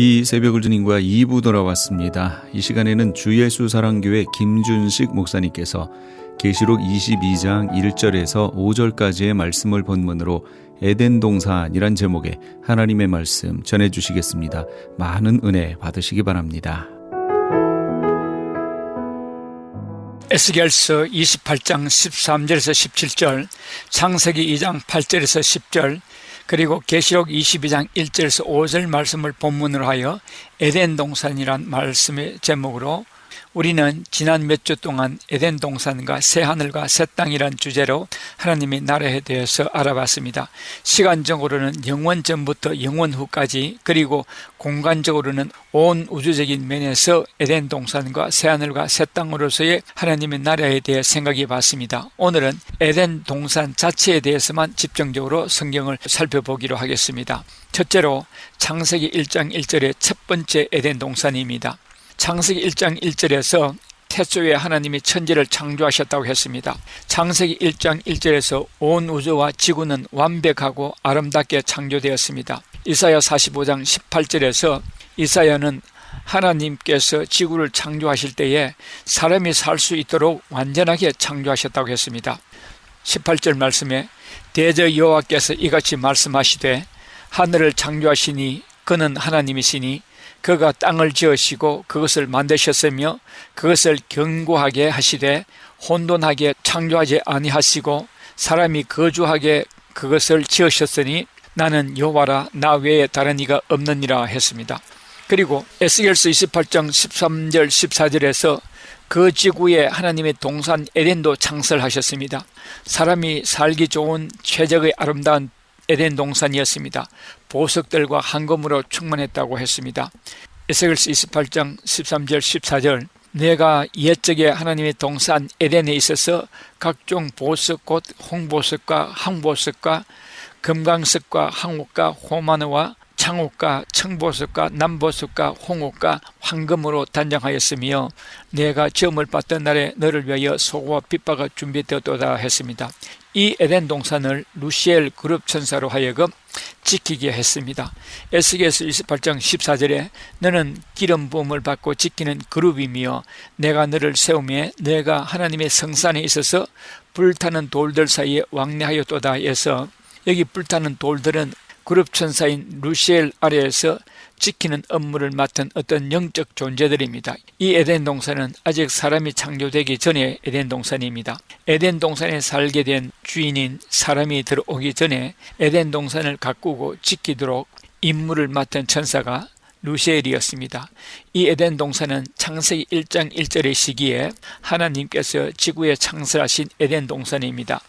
이 새벽을 주님과 2부 돌아왔습니다. 이 시간에는 주예수 사랑교회 김준식 목사님께서 계시록 22장 1절에서 5절까지의 말씀을 본문으로 에덴 동산이란 제목의 하나님의 말씀 전해주시겠습니다. 많은 은혜 받으시기 바랍니다. 에스겔서 28장 13절에서 17절, 창세기 2장 8절에서 10절, 그리고 계시록 22장 1절에서 5절 말씀을 본문으로 하여 에덴 동산이란 말씀의 제목으로 우리는 지난 몇 주 동안 에덴 동산과 새 하늘과 새 땅이란 주제로 하나님의 나라에 대해서 알아봤습니다. 시간적으로는 영원 전부터 영원 후까지, 그리고 공간적으로는 온 우주적인 면에서 에덴 동산과 새 하늘과 새 땅으로서의 하나님의 나라에 대해 생각해 봤습니다. 오늘은 에덴 동산 자체에 대해서만 집중적으로 성경을 살펴보기로 하겠습니다. 첫째로 창세기 1장 1절의 첫 번째 에덴 동산입니다. 창세기 1장 1절에서 태초에 하나님이 천지를 창조하셨다고 했습니다. 창세기 1장 1절에서 온 우주와 지구는 완벽하고 아름답게 창조되었습니다. 이사야 45장 18절에서 이사야는 하나님께서 지구를 창조하실 때에 사람이 살 수 있도록 완전하게 창조하셨다고 했습니다. 18절 말씀에 대저 여호와께서 이같이 말씀하시되 하늘을 창조하시니 그는 하나님이시니 그가 땅을 지으시고 그것을 만드셨으며 그것을 견고하게 하시되 혼돈하게 창조하지 아니하시고 사람이 거주하게 그것을 지으셨으니 나는 여호와라, 나 외에 다른 이가 없느니라 했습니다. 그리고 에스겔서 28장 13절 14절에서 그 지구에 하나님의 동산 에덴도 창설하셨습니다. 사람이 살기 좋은 최적의 아름다운 에덴 동산이었습니다. 보석들과 황금으로 충만했다고 했습니다. 에스겔서 28장 13절 14절, 내가 옛적에 하나님의 동산 에덴에 있어서 각종 보석 곧 홍보석과 황보석과 금강석과 황옥과 호마노와 창옥과 청보석과 남보석과 홍옥과 황금으로 단장하였으며 내가 지음을 받던 날에 너를 위하여 소고와 빗바가 준비되었도다 했습니다. 이 에덴 동산을 루시엘 그룹 천사로 하여금 지키게 했습니다. 에스겔서 28장 14절에 너는 기름 부음을 받고 지키는 그룹이며 내가 너를 세우며 내가 하나님의 성산에 있어서 불타는 돌들 사이에 왕래하였도다 해서, 여기 불타는 돌들은 그룹 천사인 루시엘 아래에서 지키는 업무를 맡은 어떤 영적 존재들입니다. 이 에덴 동산은 아직 사람이 창조되기 전에 에덴 동산입니다. 에덴 동산에 살게 된 주인인 사람이 들어오기 전에 에덴 동산을 가꾸고 지키도록 임무를 맡은 천사가 루시엘이었습니다. 이 에덴 동산은 창세기 1장 1절의 시기에 하나님께서 지구에 창설하신 에덴 동산입니다.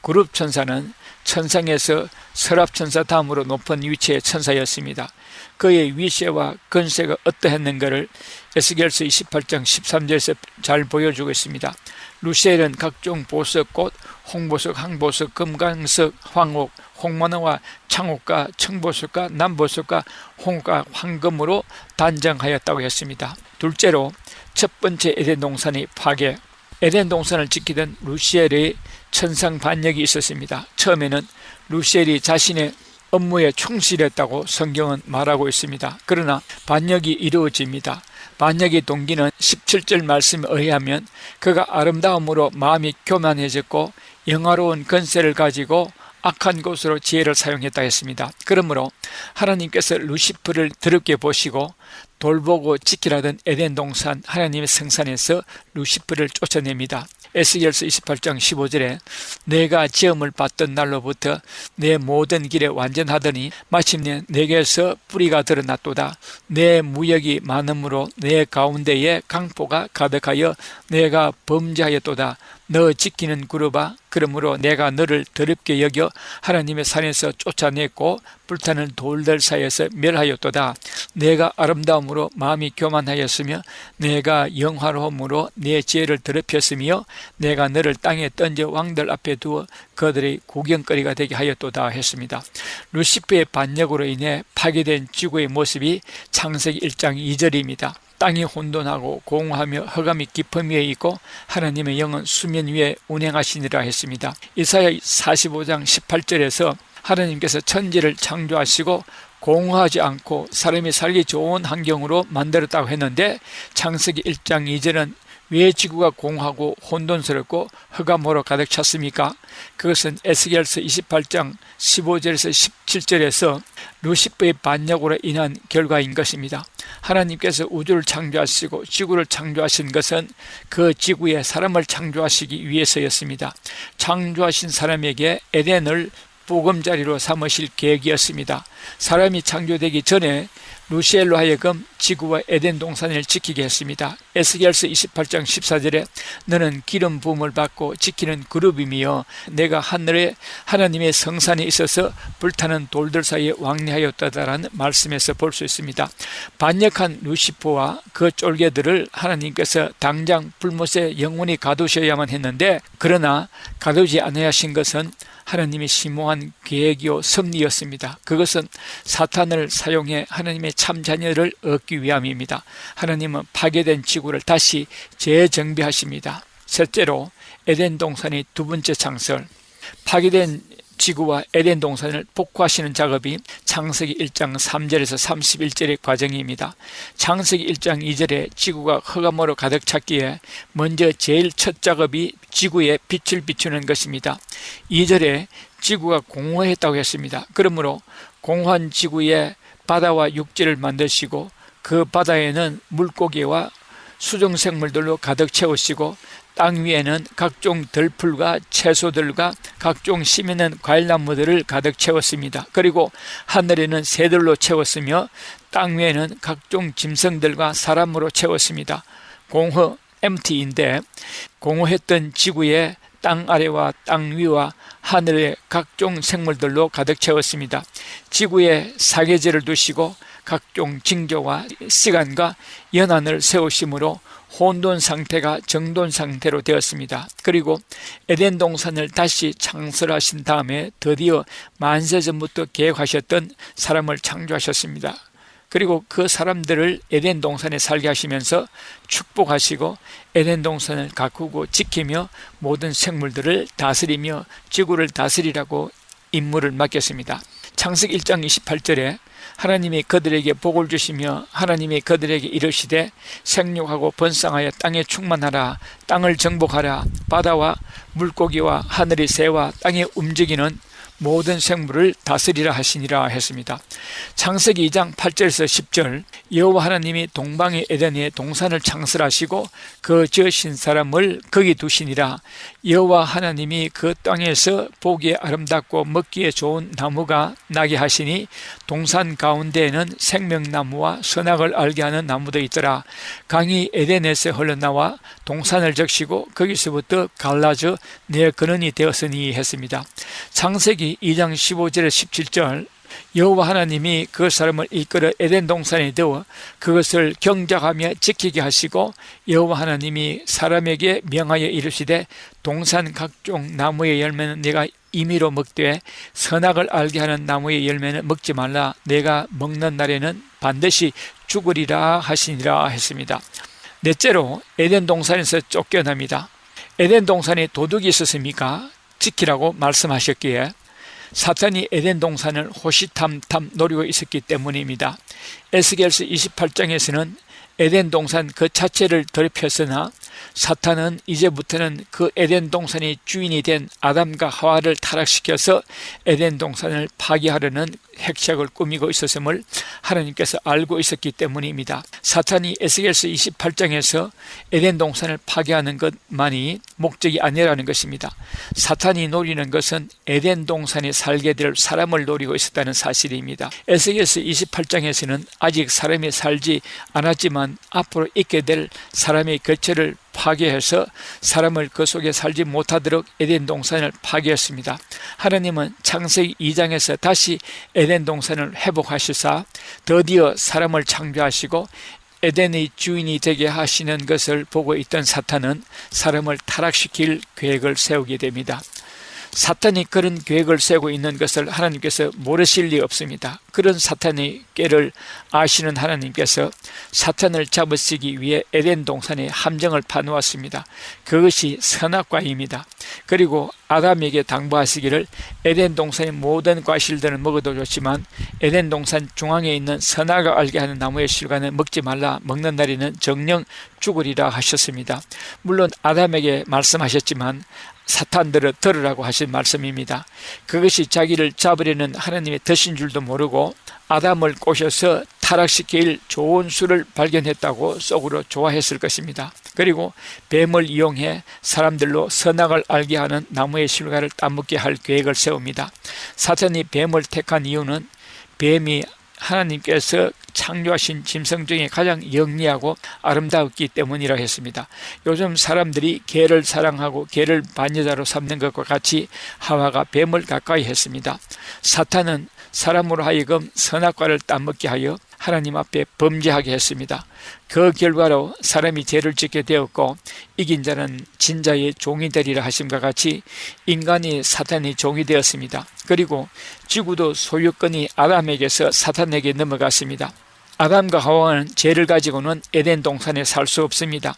그룹 천사는 천상에서 서랍천사 다음으로 높은 위치의 천사였습니다. 그의 위세와 권세가 어떠했는가를 에스겔서 28장 13절에서 잘 보여주고 있습니다. 루시엘은 각종 보석 곧 홍보석, 황보석, 금강석, 황옥, 홍마노와 창옥과 청보석과 남보석과 홍옥과 황금으로 단장하였다고 했습니다. 둘째로 첫 번째 에덴 동산의 파괴. 에덴 동산을 지키던 루시엘의 천상 반역이 있었습니다. 처음에는 루시엘이 자신의 업무에 충실했다고 성경은 말하고 있습니다. 그러나 반역이 이루어집니다. 반역의 동기는 17절 말씀에 의하면 그가 아름다움으로 마음이 교만해졌고 영화로운 권세를 가지고 악한 곳으로 지혜를 사용했다 했습니다. 그러므로 하나님께서 루시퍼를 더럽게 보시고 돌보고 지키라던 에덴 동산 하나님의 성산에서 루시퍼를 쫓아냅니다. 에스겔서 28장 15절에 내가 지음을 받던 날로부터 내 모든 길에 완전하더니 마침내 내게서 뿌리가 드러났도다. 내 무역이 많음으로 내 가운데에 강포가 가득하여 내가 범죄하였도다. 너 지키는 그룹아, 그러므로 내가 너를 더럽게 여겨 하나님의 산에서 쫓아냈고 불타는 돌들 사이에서 멸하였도다. 내가 아름다움으로 마음이 교만하였으며 내가 영화로움으로 내 지혜를 더럽혔으며 내가 너를 땅에 던져 왕들 앞에 두어 그들의 구경거리가 되게 하였도다 했습니다. 루시퍼의 반역으로 인해 파괴된 지구의 모습이 창세기 1장 2절입니다. 땅이 혼돈하고 공허하며 흑암이 깊음 위에 있고 하나님의 영은 수면 위에 운행하시니라 했습니다. 이사야 45장 18절에서 하나님께서 천지를 창조하시고 공허하지 않고 사람이 살기 좋은 환경으로 만들었다고 했는데, 창세기 1장 2절은 왜 지구가 공하고 혼돈스럽고 흑암으로 가득 찼습니까? 그것은 에스겔서 28장 15절에서 17절에서 루시퍼의 반역으로 인한 결과인 것입니다. 하나님께서 우주를 창조하시고 지구를 창조하신 것은 그 지구에 사람을 창조하시기 위해서였습니다. 창조하신 사람에게 에덴을 보금자리로 삼으실 계획이었습니다. 사람이 창조되기 전에 루시엘로 하여금 지구와 에덴 동산을 지키게 했습니다. 에스겔서 28장 14절에 너는 기름 부음을 받고 지키는 그룹이며 내가 하늘에 하나님의 성산에 있어서 불타는 돌들 사이에 왕래하였다라는 말씀에서 볼 수 있습니다. 반역한 루시퍼와 그 쫄개들을 하나님께서 당장 불못에 영원히 가두셔야만 했는데, 그러나 가두지 않아야 하신 것은 하나님의 심오한 계획이요 섭리였습니다. 그것은 사탄을 사용해 하나님의 참 자녀를 얻기 위함입니다. 하나님은 파괴된 지구를 다시 재정비하십니다. 셋째로, 에덴 동산의 두 번째 창설. 파괴된 지구와 에덴 동산을 복구하시는 작업이 창세기 1장 3절에서 31절의 과정입니다. 창세기 1장 2절에 지구가 흑암으로 가득 찼기에 먼저 제일 첫 작업이 지구에 빛을 비추는 것입니다. 2절에 지구가 공허했다고 했습니다. 그러므로 공허한 지구에 바다와 육지를 만드시고 그 바다에는 물고기와 수정생물들로 가득 채우시고 땅 위에는 각종 들풀과 채소들과 각종 씨있는 과일나무들을 가득 채웠습니다. 그리고 하늘에는 새들로 채웠으며 땅 위에는 각종 짐승들과 사람으로 채웠습니다. 공허, empty인데 공허했던 지구에 땅 아래와 땅 위와 하늘의 각종 생물들로 가득 채웠습니다. 지구에 사계절을 두시고 각종 징조와 시간과 연한을 세우심으로 혼돈 상태가 정돈 상태로 되었습니다. 그리고 에덴 동산을 다시 창설하신 다음에 드디어 만세 전부터 계획하셨던 사람을 창조하셨습니다. 그리고 그 사람들을 에덴 동산에 살게 하시면서 축복하시고 에덴 동산을 가꾸고 지키며 모든 생물들을 다스리며 지구를 다스리라고 임무를 맡겼습니다. 창세기 1장 28절에 하나님이 그들에게 복을 주시며 하나님이 그들에게 이르시되 생육하고 번성하여 땅에 충만하라. 땅을 정복하라. 바다와 물고기와 하늘의 새와 땅에 움직이는 모든 생물을 다스리라 하시니라 했습니다. 창세기 2장 8절에서 10절, 여호와 하나님이 동방의 에덴에 동산을 창설하시고 그 지으신 사람을 거기 두시니라. 여호와 하나님이 그 땅에서 보기에 아름답고 먹기에 좋은 나무가 나게 하시니 동산 가운데에는 생명나무와 선악을 알게 하는 나무도 있더라. 강이 에덴에서 흘러나와 동산을 적시고 거기서부터 갈라져 내 근원이 되었으니 했습니다. 창세기 2장 15절에 17절, 여호와 하나님이 그 사람을 이끌어 에덴 동산에 두어 그것을 경작하며 지키게 하시고 여호와 하나님이 사람에게 명하여 이르시되 동산 각종 나무의 열매는 내가 임의로 먹되 선악을 알게 하는 나무의 열매는 먹지 말라. 내가 먹는 날에는 반드시 죽으리라 하시니라 했습니다. 넷째로, 에덴 동산에서 쫓겨납니다. 에덴 동산에 도둑이 있었습니까? 지키라고 말씀하셨기에 사탄이 에덴 동산을 호시탐탐 노리고 있었기 때문입니다. 에스겔서 28장에서는 에덴 동산 그 자체를 더럽혔으나 사탄은 이제부터는 그 에덴 동산의 주인이 된 아담과 하와를 타락시켜서 에덴 동산을 파괴하려는 핵심을 꾸미고 있었음을 하나님께서 알고 있었기 때문입니다. 사탄이 에스겔서 28장에서 에덴 동산을 파괴하는 것만이 목적이 아니라는 것입니다. 사탄이 노리는 것은 에덴 동산에 살게 될 사람을 노리고 있었다는 사실입니다. 에스겔서 28장에서는 아직 사람이 살지 않았지만 앞으로 있게 될 사람의 거처를 파괴해서 사람을 그 속에 살지 못하도록 에덴 동산을 파괴했습니다. 하나님은 창세기 2장에서 다시 에덴 동산을 회복하시사 드디어 사람을 창조하시고 에덴의 주인이 되게 하시는 것을 보고 있던 사탄은 사람을 타락시킬 계획을 세우게 됩니다. 사탄이 그런 계획을 세우고 있는 것을 하나님께서 모르실 리 없습니다. 그런 사탄의 꾀를 아시는 하나님께서 사탄을 잡으시기 위해 에덴 동산에 함정을 파놓았습니다. 그것이 선악과입니다. 그리고 아담에게 당부하시기를 에덴 동산의 모든 과실들은 먹어도 좋지만 에덴 동산 중앙에 있는 선악을 알게 하는 나무의 실과는 먹지 말라. 먹는 날에는 정령 죽으리라 하셨습니다. 물론 아담에게 말씀하셨지만 사탄들을 들으라고 하신 말씀입니다. 그것이 자기를 잡으려는 하나님의 뜻인 줄도 모르고 아담을 꼬셔서 타락시킬 좋은 수를 발견했다고 속으로 좋아했을 것입니다. 그리고 뱀을 이용해 사람들로 선악을 알게 하는 나무의 실과를 따먹게 할 계획을 세웁니다. 사탄이 뱀을 택한 이유는 뱀이 하나님께서 창조하신 짐승 중에 가장 영리하고 아름다웠기 때문이라 했습니다. 요즘 사람들이 개를 사랑하고 개를 반여자로 삼는 것과 같이 하와가 뱀을 가까이 했습니다. 사탄은 사람으로 하여금 선악과를 따먹게 하여 하나님 앞에 범죄하게 했습니다. 그 결과로 사람이 죄를 짓게 되었고 이긴 자는 진자의 종이 되리라 하심과 같이 인간이 사탄의 종이 되었습니다. 그리고 지구도 소유권이 아담에게서 사탄에게 넘어갔습니다. 아담과 하와는 죄를 가지고는 에덴 동산에 살 수 없습니다.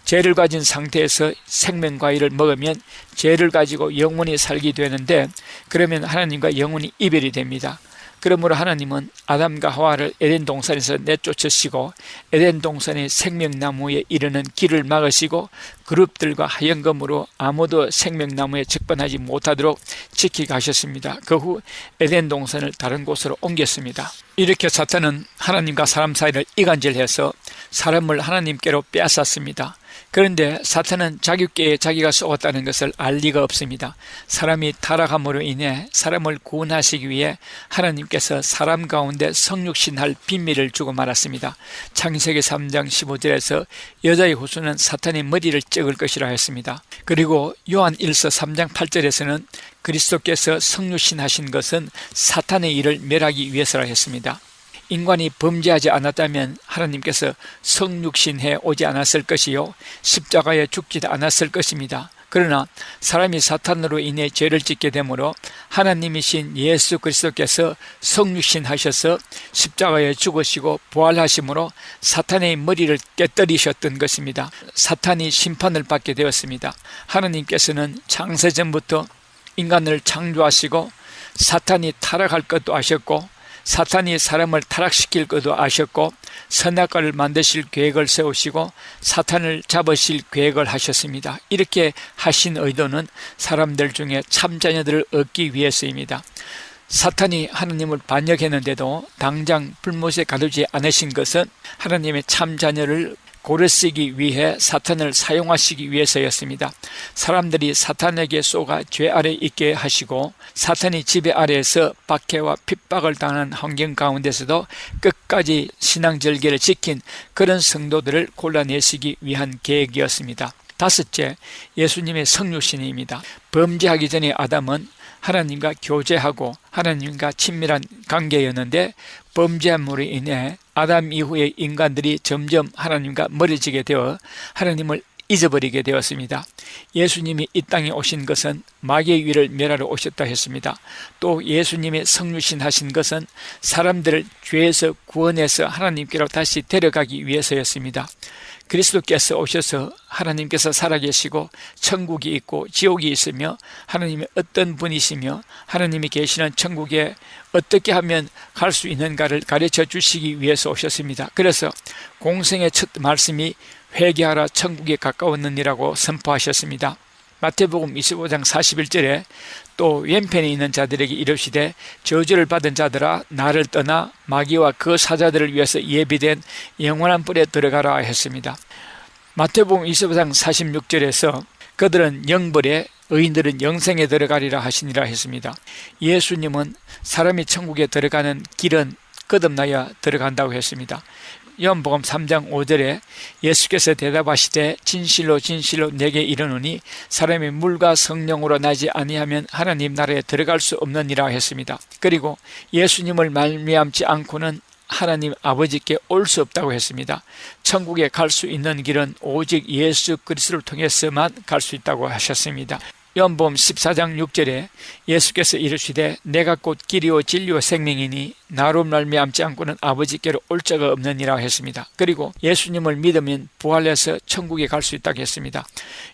죄를 가진 상태에서 생명과일을 먹으면 죄를 가지고 영원히 살게 되는데 그러면 하나님과 영원히 이별이 됩니다. 그러므로 하나님은 아담과 하와를 에덴 동산에서 내쫓으시고 에덴 동산의 생명나무에 이르는 길을 막으시고 그룹들과 하얀검으로 아무도 생명나무에 접근하지 못하도록 지키가셨습니다. 그 후 에덴 동산을 다른 곳으로 옮겼습니다. 이렇게 사탄은 하나님과 사람 사이를 이간질해서 사람을 하나님께로 빼앗았습니다. 그런데 사탄은 자기 꾀에 자기가 속았다는 것을 알 리가 없습니다. 사람이 타락함으로 인해 사람을 구원하시기 위해 하나님께서 사람 가운데 성육신할 비밀을 주고 말았습니다. 창세기 3장 15절에서 여자의 후손은 사탄의 머리를 쩍을 것이라 했습니다. 그리고 요한 1서 3장 8절에서는 그리스도께서 성육신하신 것은 사탄의 일을 멸하기 위해서라 했습니다. 인간이 범죄하지 않았다면 하나님께서 성육신해 오지 않았을 것이요 십자가에 죽지도 않았을 것입니다. 그러나 사람이 사탄으로 인해 죄를 짓게 되므로 하나님이신 예수 그리스도께서 성육신하셔서 십자가에 죽으시고 부활하심으로 사탄의 머리를 깨뜨리셨던 것입니다. 사탄이 심판을 받게 되었습니다. 하나님께서는 창세전부터 인간을 창조하시고 사탄이 타락할 것도 아셨고 사탄이 사람을 타락시킬 것도 아셨고 선악과를 만드실 계획을 세우시고 사탄을 잡으실 계획을 하셨습니다. 이렇게 하신 의도는 사람들 중에 참자녀들을 얻기 위해서입니다. 사탄이 하나님을 반역했는데도 당장 불못에 가두지 않으신 것은 하나님의 참자녀를 고르시기 위해 사탄을 사용하시기 위해서였습니다. 사람들이 사탄에게 쏘가 죄 아래 있게 하시고 사탄이 지배 아래에서 박해와 핍박을 당하는 환경 가운데서도 끝까지 신앙절개를 지킨 그런 성도들을 골라내시기 위한 계획이었습니다. 다섯째, 예수님의 성육신입니다. 범죄하기 전에 아담은 하나님과 교제하고 하나님과 친밀한 관계였는데 범죄함으로 인해 아담 이후의 인간들이 점점 하나님과 멀어지게 되어 하나님을 잊어버리게 되었습니다. 예수님이 이 땅에 오신 것은 마귀의 위를 멸하러 오셨다 했습니다. 또 예수님의 성육신 하신 것은 사람들을 죄에서 구원해서 하나님께로 다시 데려가기 위해서였습니다. 그리스도께서 오셔서 하나님께서 살아계시고 천국이 있고 지옥이 있으며 하나님이 어떤 분이시며 하나님이 계시는 천국에 어떻게 하면 갈 수 있는가를 가르쳐 주시기 위해서 오셨습니다. 그래서 공생의 첫 말씀이 회개하라 천국에 가까웠느니라고 선포하셨습니다. 마태복음 25장 41절에 또 왼편에 있는 자들에게 이르시되 저주를 받은 자들아 나를 떠나 마귀와 그 사자들을 위해서 예비된 영원한 뿔에 들어가라 했습니다. 마태복음 25장 46절에서 그들은 영벌에 의인들은 영생에 들어가리라 하시니라 했습니다. 예수님은 사람이 천국에 들어가는 길은 거듭나야 들어간다고 했습니다. 요한복음 3장 5절에 예수께서 대답하시되 진실로 진실로 내게 이르노니 사람이 물과 성령으로 나지 아니하면 하나님 나라에 들어갈 수 없느니라 했습니다. 그리고 예수님을 말미암지 않고는 하나님 아버지께 올 수 없다고 했습니다. 천국에 갈 수 있는 길은 오직 예수 그리스도를 통해서만 갈 수 있다고 하셨습니다. 요한복음 14장 6절에 예수께서 이르시되 내가 곧 길이요 진리요 생명이니 나로 말미암지 않고는 아버지께로 올 자가 없느니라 했습니다. 그리고 예수님을 믿으면 부활해서 천국에 갈 수 있다고 했습니다.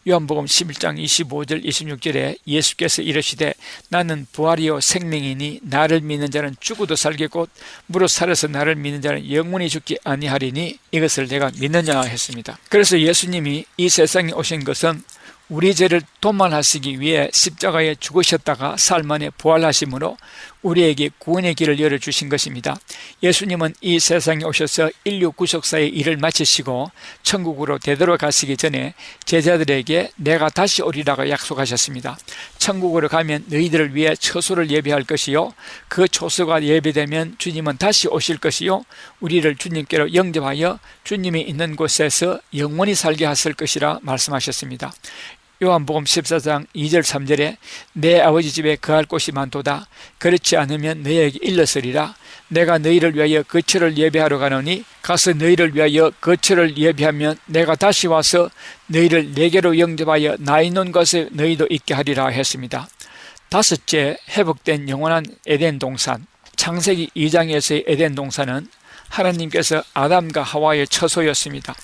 요한복음 11장 25절 26절에 예수께서 이르시되 나는 부활이요 생명이니 나를 믿는 자는 죽어도 살겠고 무릇 살아서 나를 믿는 자는 영원히 죽지 아니하리니 이것을 내가 믿느냐 했습니다. 그래서 예수님이 이 세상에 오신 것은 우리 죄를 도말하시기 위해 십자가에 죽으셨다가 사흘 만에 부활하심으로 우리에게 구원의 길을 열어주신 것입니다. 예수님은 이 세상에 오셔서 인류 구속사의 일을 마치시고 천국으로 되돌아가시기 전에 제자들에게 내가 다시 오리라고 약속하셨습니다. 천국으로 가면 너희들을 위해 처소를 예비할 것이요 그 처소가 예비되면 주님은 다시 오실 것이요 우리를 주님께로 영접하여 주님이 있는 곳에서 영원히 살게 하실 것이라 말씀하셨습니다. 요한복음 14장 2절 3절에 내 아버지 집에 거할 곳이 많도다. 그렇지 않으면 너희에게 일렀으리라. 내가 너희를 위하여 거처를 예비하러 가노니 가서 너희를 위하여 거처를 예비하면 내가 다시 와서 너희를 내게로 영접하여 나 있는 곳에 너희도 있게 하리라 했습니다. 다섯째, 회복된 영원한 에덴 동산. 창세기 2장에서의 에덴 동산은 하나님께서 아담과 하와의 처소였습니다.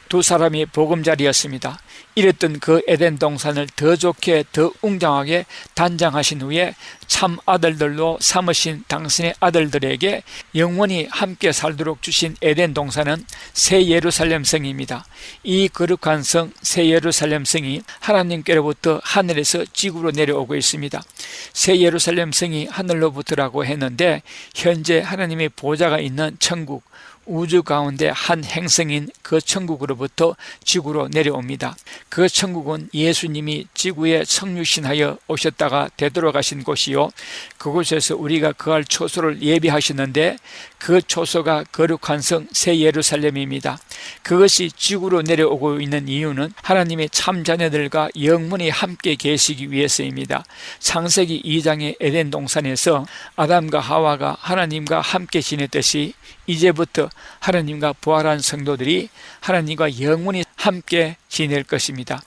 두 사람이 보금자리였습니다. 이랬던 그 에덴 동산을 더 좋게 더 웅장하게 단장하신 후에 참 아들들로 삼으신 당신의 아들들에게 영원히 함께 살도록 주신 에덴 동산은 새 예루살렘 성입니다. 이 거룩한 성 새 예루살렘 성이 하나님께로부터 하늘에서 지구로 내려오고 있습니다. 새 예루살렘 성이 하늘로부터라고 했는데 현재 하나님의 보좌가 있는 천국, 우주 가운데 한 행성인 그 천국으로부터 지구로 내려옵니다. 그 천국은 예수님이 지구에 성육신하여 오셨다가 되돌아가신 곳이요 그곳에서 우리가 거할 초소를 예비하시는데 그 초소가 거룩한 성 새 예루살렘입니다. 그것이 지구로 내려오고 있는 이유는 하나님의 참 자녀들과 영원히 함께 계시기 위해서입니다. 창세기 2장의 에덴 동산에서 아담과 하와가 하나님과 함께 지냈듯이 이제부터 하나님과 부활한 성도들이 하나님과 영원히 함께 지낼 것입니다.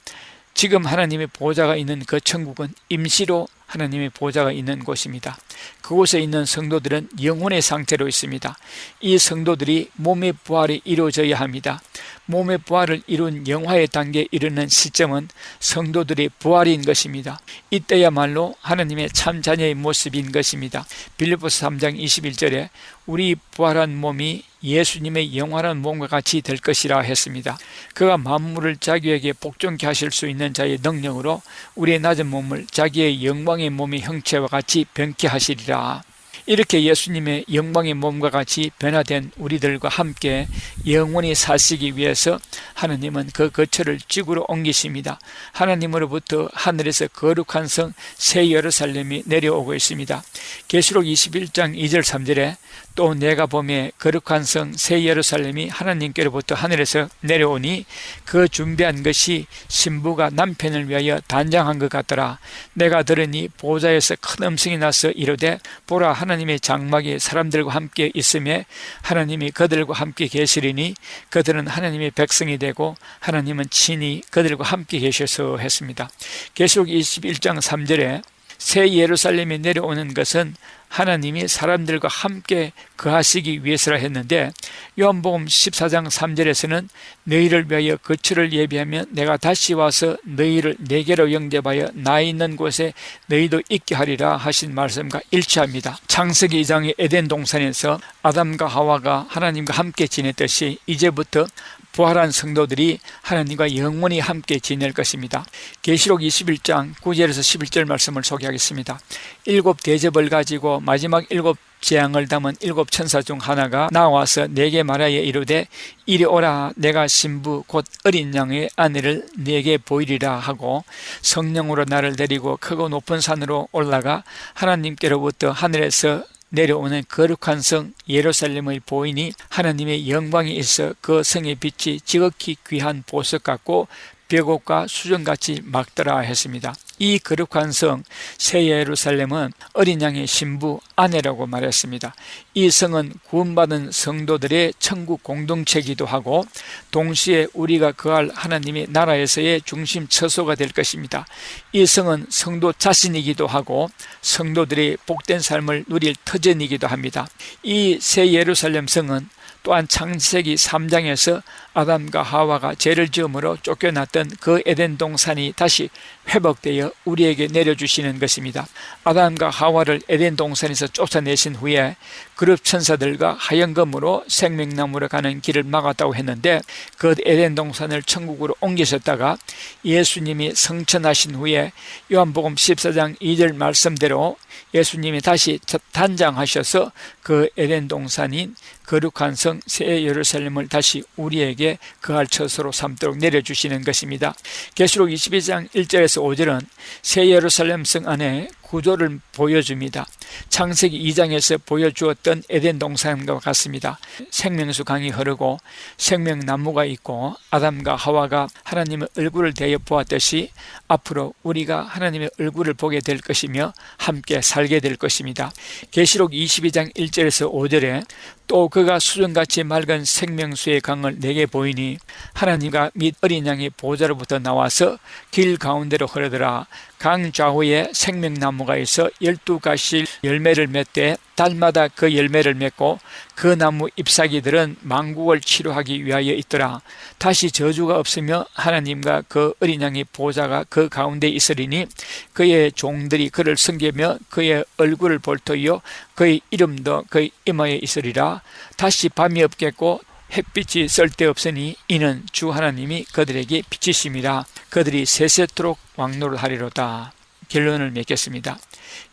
지금 하나님의 보좌가 있는 그 천국은 임시로 하나님의 보좌가 있는 곳입니다. 그곳에 있는 성도들은 영혼의 상태로 있습니다. 이 성도들이 몸의 부활이 이루어져야 합니다. 몸의 부활을 이룬 영화의 단계에 이르는 시점은 성도들의 부활인 것입니다. 이때야말로 하나님의 참 자녀의 모습인 것입니다. 빌립보서 3장 21절에 우리 부활한 몸이 예수님의 영원한 몸과 같이 될 것이라 했습니다. 그가 만물을 자기에게 복종케 하실 수 있는 자의 능력으로 우리의 낮은 몸을 자기의 영광의 몸의 형체와 같이 변케 하시리라. 이렇게 예수님의 영광의 몸과 같이 변화된 우리들과 함께 영원히 사시기 위해서 하나님은 그 거처를 지구로 옮기십니다. 하나님으로부터 하늘에서 거룩한 성 새 예루살렘이 내려오고 있습니다. 계시록 21장 2절 3절에 또 내가 보매 거룩한 성 새 예루살렘이 하나님께로부터 하늘에서 내려오니 그 준비한 것이 신부가 남편을 위하여 단장한 것 같더라. 내가 들으니 보좌에서 큰 음성이 나서 이르되 보라 하나님의 장막이 사람들과 함께 있음에 하나님이 그들과 함께 계시리니 그들은 하나님의 백성이 되고 하나님은 친히 그들과 함께 계셔서 했습니다. 계시록 21장 3절에 새 예루살렘에 내려오는 것은 하나님이 사람들과 함께 거하시기 위해서라 했는데 요한복음 14장 3절에서는 너희를 위하여 거처를 예비하면 내가 다시 와서 너희를 내게로 영접하여 나 있는 곳에 너희도 있게 하리라 하신 말씀과 일치합니다. 창세기 2장의 에덴 동산에서 아담과 하와가 하나님과 함께 지냈듯이 이제부터 부활한 성도들이 하나님과 영원히 함께 지낼 것입니다. 계시록 21장 9절에서 11절 말씀을 소개하겠습니다. 7 대접을 가지고 마지막 7 재앙을 담은 7 천사 중 하나가 나와서 내게 말하여 이르되 이리 오라 내가 신부 곧 어린 양의 아내를 내게 보이리라 하고 성령으로 나를 데리고 크고 높은 산으로 올라가 하나님께로부터 하늘에서 내려오는 거룩한 성 예루살렘의 보이니 하나님의 영광이 있어 그 성의 빛이 지극히 귀한 보석 같고 벽옥과 수정같이 막더라 했습니다. 이 거룩한 성 새 예루살렘은 어린 양의 신부 아내라고 말했습니다. 이 성은 구원받은 성도들의 천국 공동체이기도 하고 동시에 우리가 거할 하나님의 나라에서의 중심 처소가 될 것입니다. 이 성은 성도 자신이기도 하고 성도들의 복된 삶을 누릴 터전이기도 합니다. 이 새 예루살렘 성은 또한 창세기 3장에서 아담과 하와가 죄를 지음으로 쫓겨났던 그 에덴 동산이 다시 회복되어 우리에게 내려주시는 것입니다. 아담과 하와를 에덴 동산에서 쫓아내신 후에 그룹 천사들과 하얀검으로 생명나무로 가는 길을 막았다고 했는데 그 에덴 동산을 천국으로 옮기셨다가 예수님이 성천하신 후에 요한복음 14장 2절 말씀대로 예수님이 다시 단장하셔서 그 에덴 동산인 거룩한 성 새 예루살렘을 다시 우리에게 거할 처소로 삼도록 내려주시는 것입니다. 계시록 22장 1절에서 5절은 새 예루살렘 성 안에 구조를 보여줍니다. 창세기 2장에서 보여주었던 에덴 동산과 같습니다. 생명수 강이 흐르고 생명나무가 있고 아담과 하와가 하나님의 얼굴을 대해 보았듯이 앞으로 우리가 하나님의 얼굴을 보게 될 것이며 함께 살게 될 것입니다. 계시록 22장 1절에서 5절에 또 그가 수정같이 맑은 생명수의 강을 내게 보이니 하나님과 및 어린 양의 보좌로부터 나와서 길 가운데로 흐르더라. 강 좌우에 생명나무가 있어 12가지 열매를 맺되 달마다 그 열매를 맺고 그 나무 잎사귀들은 만국을 치료하기 위하여 있더라. 다시 저주가 없으며 하나님과 그 어린 양의 보좌가 그 가운데 있으리니 그의 종들이 그를 섬기며 그의 얼굴을 볼 터이요 그의 이름도 그의 이마에 있으리라. 다시 밤이 없겠고 햇빛이 쓸데없으니 이는 주 하나님이 그들에게 빛이심이라. 그들이 세세토록 왕노를 하리로다. 결론을 맺겠습니다.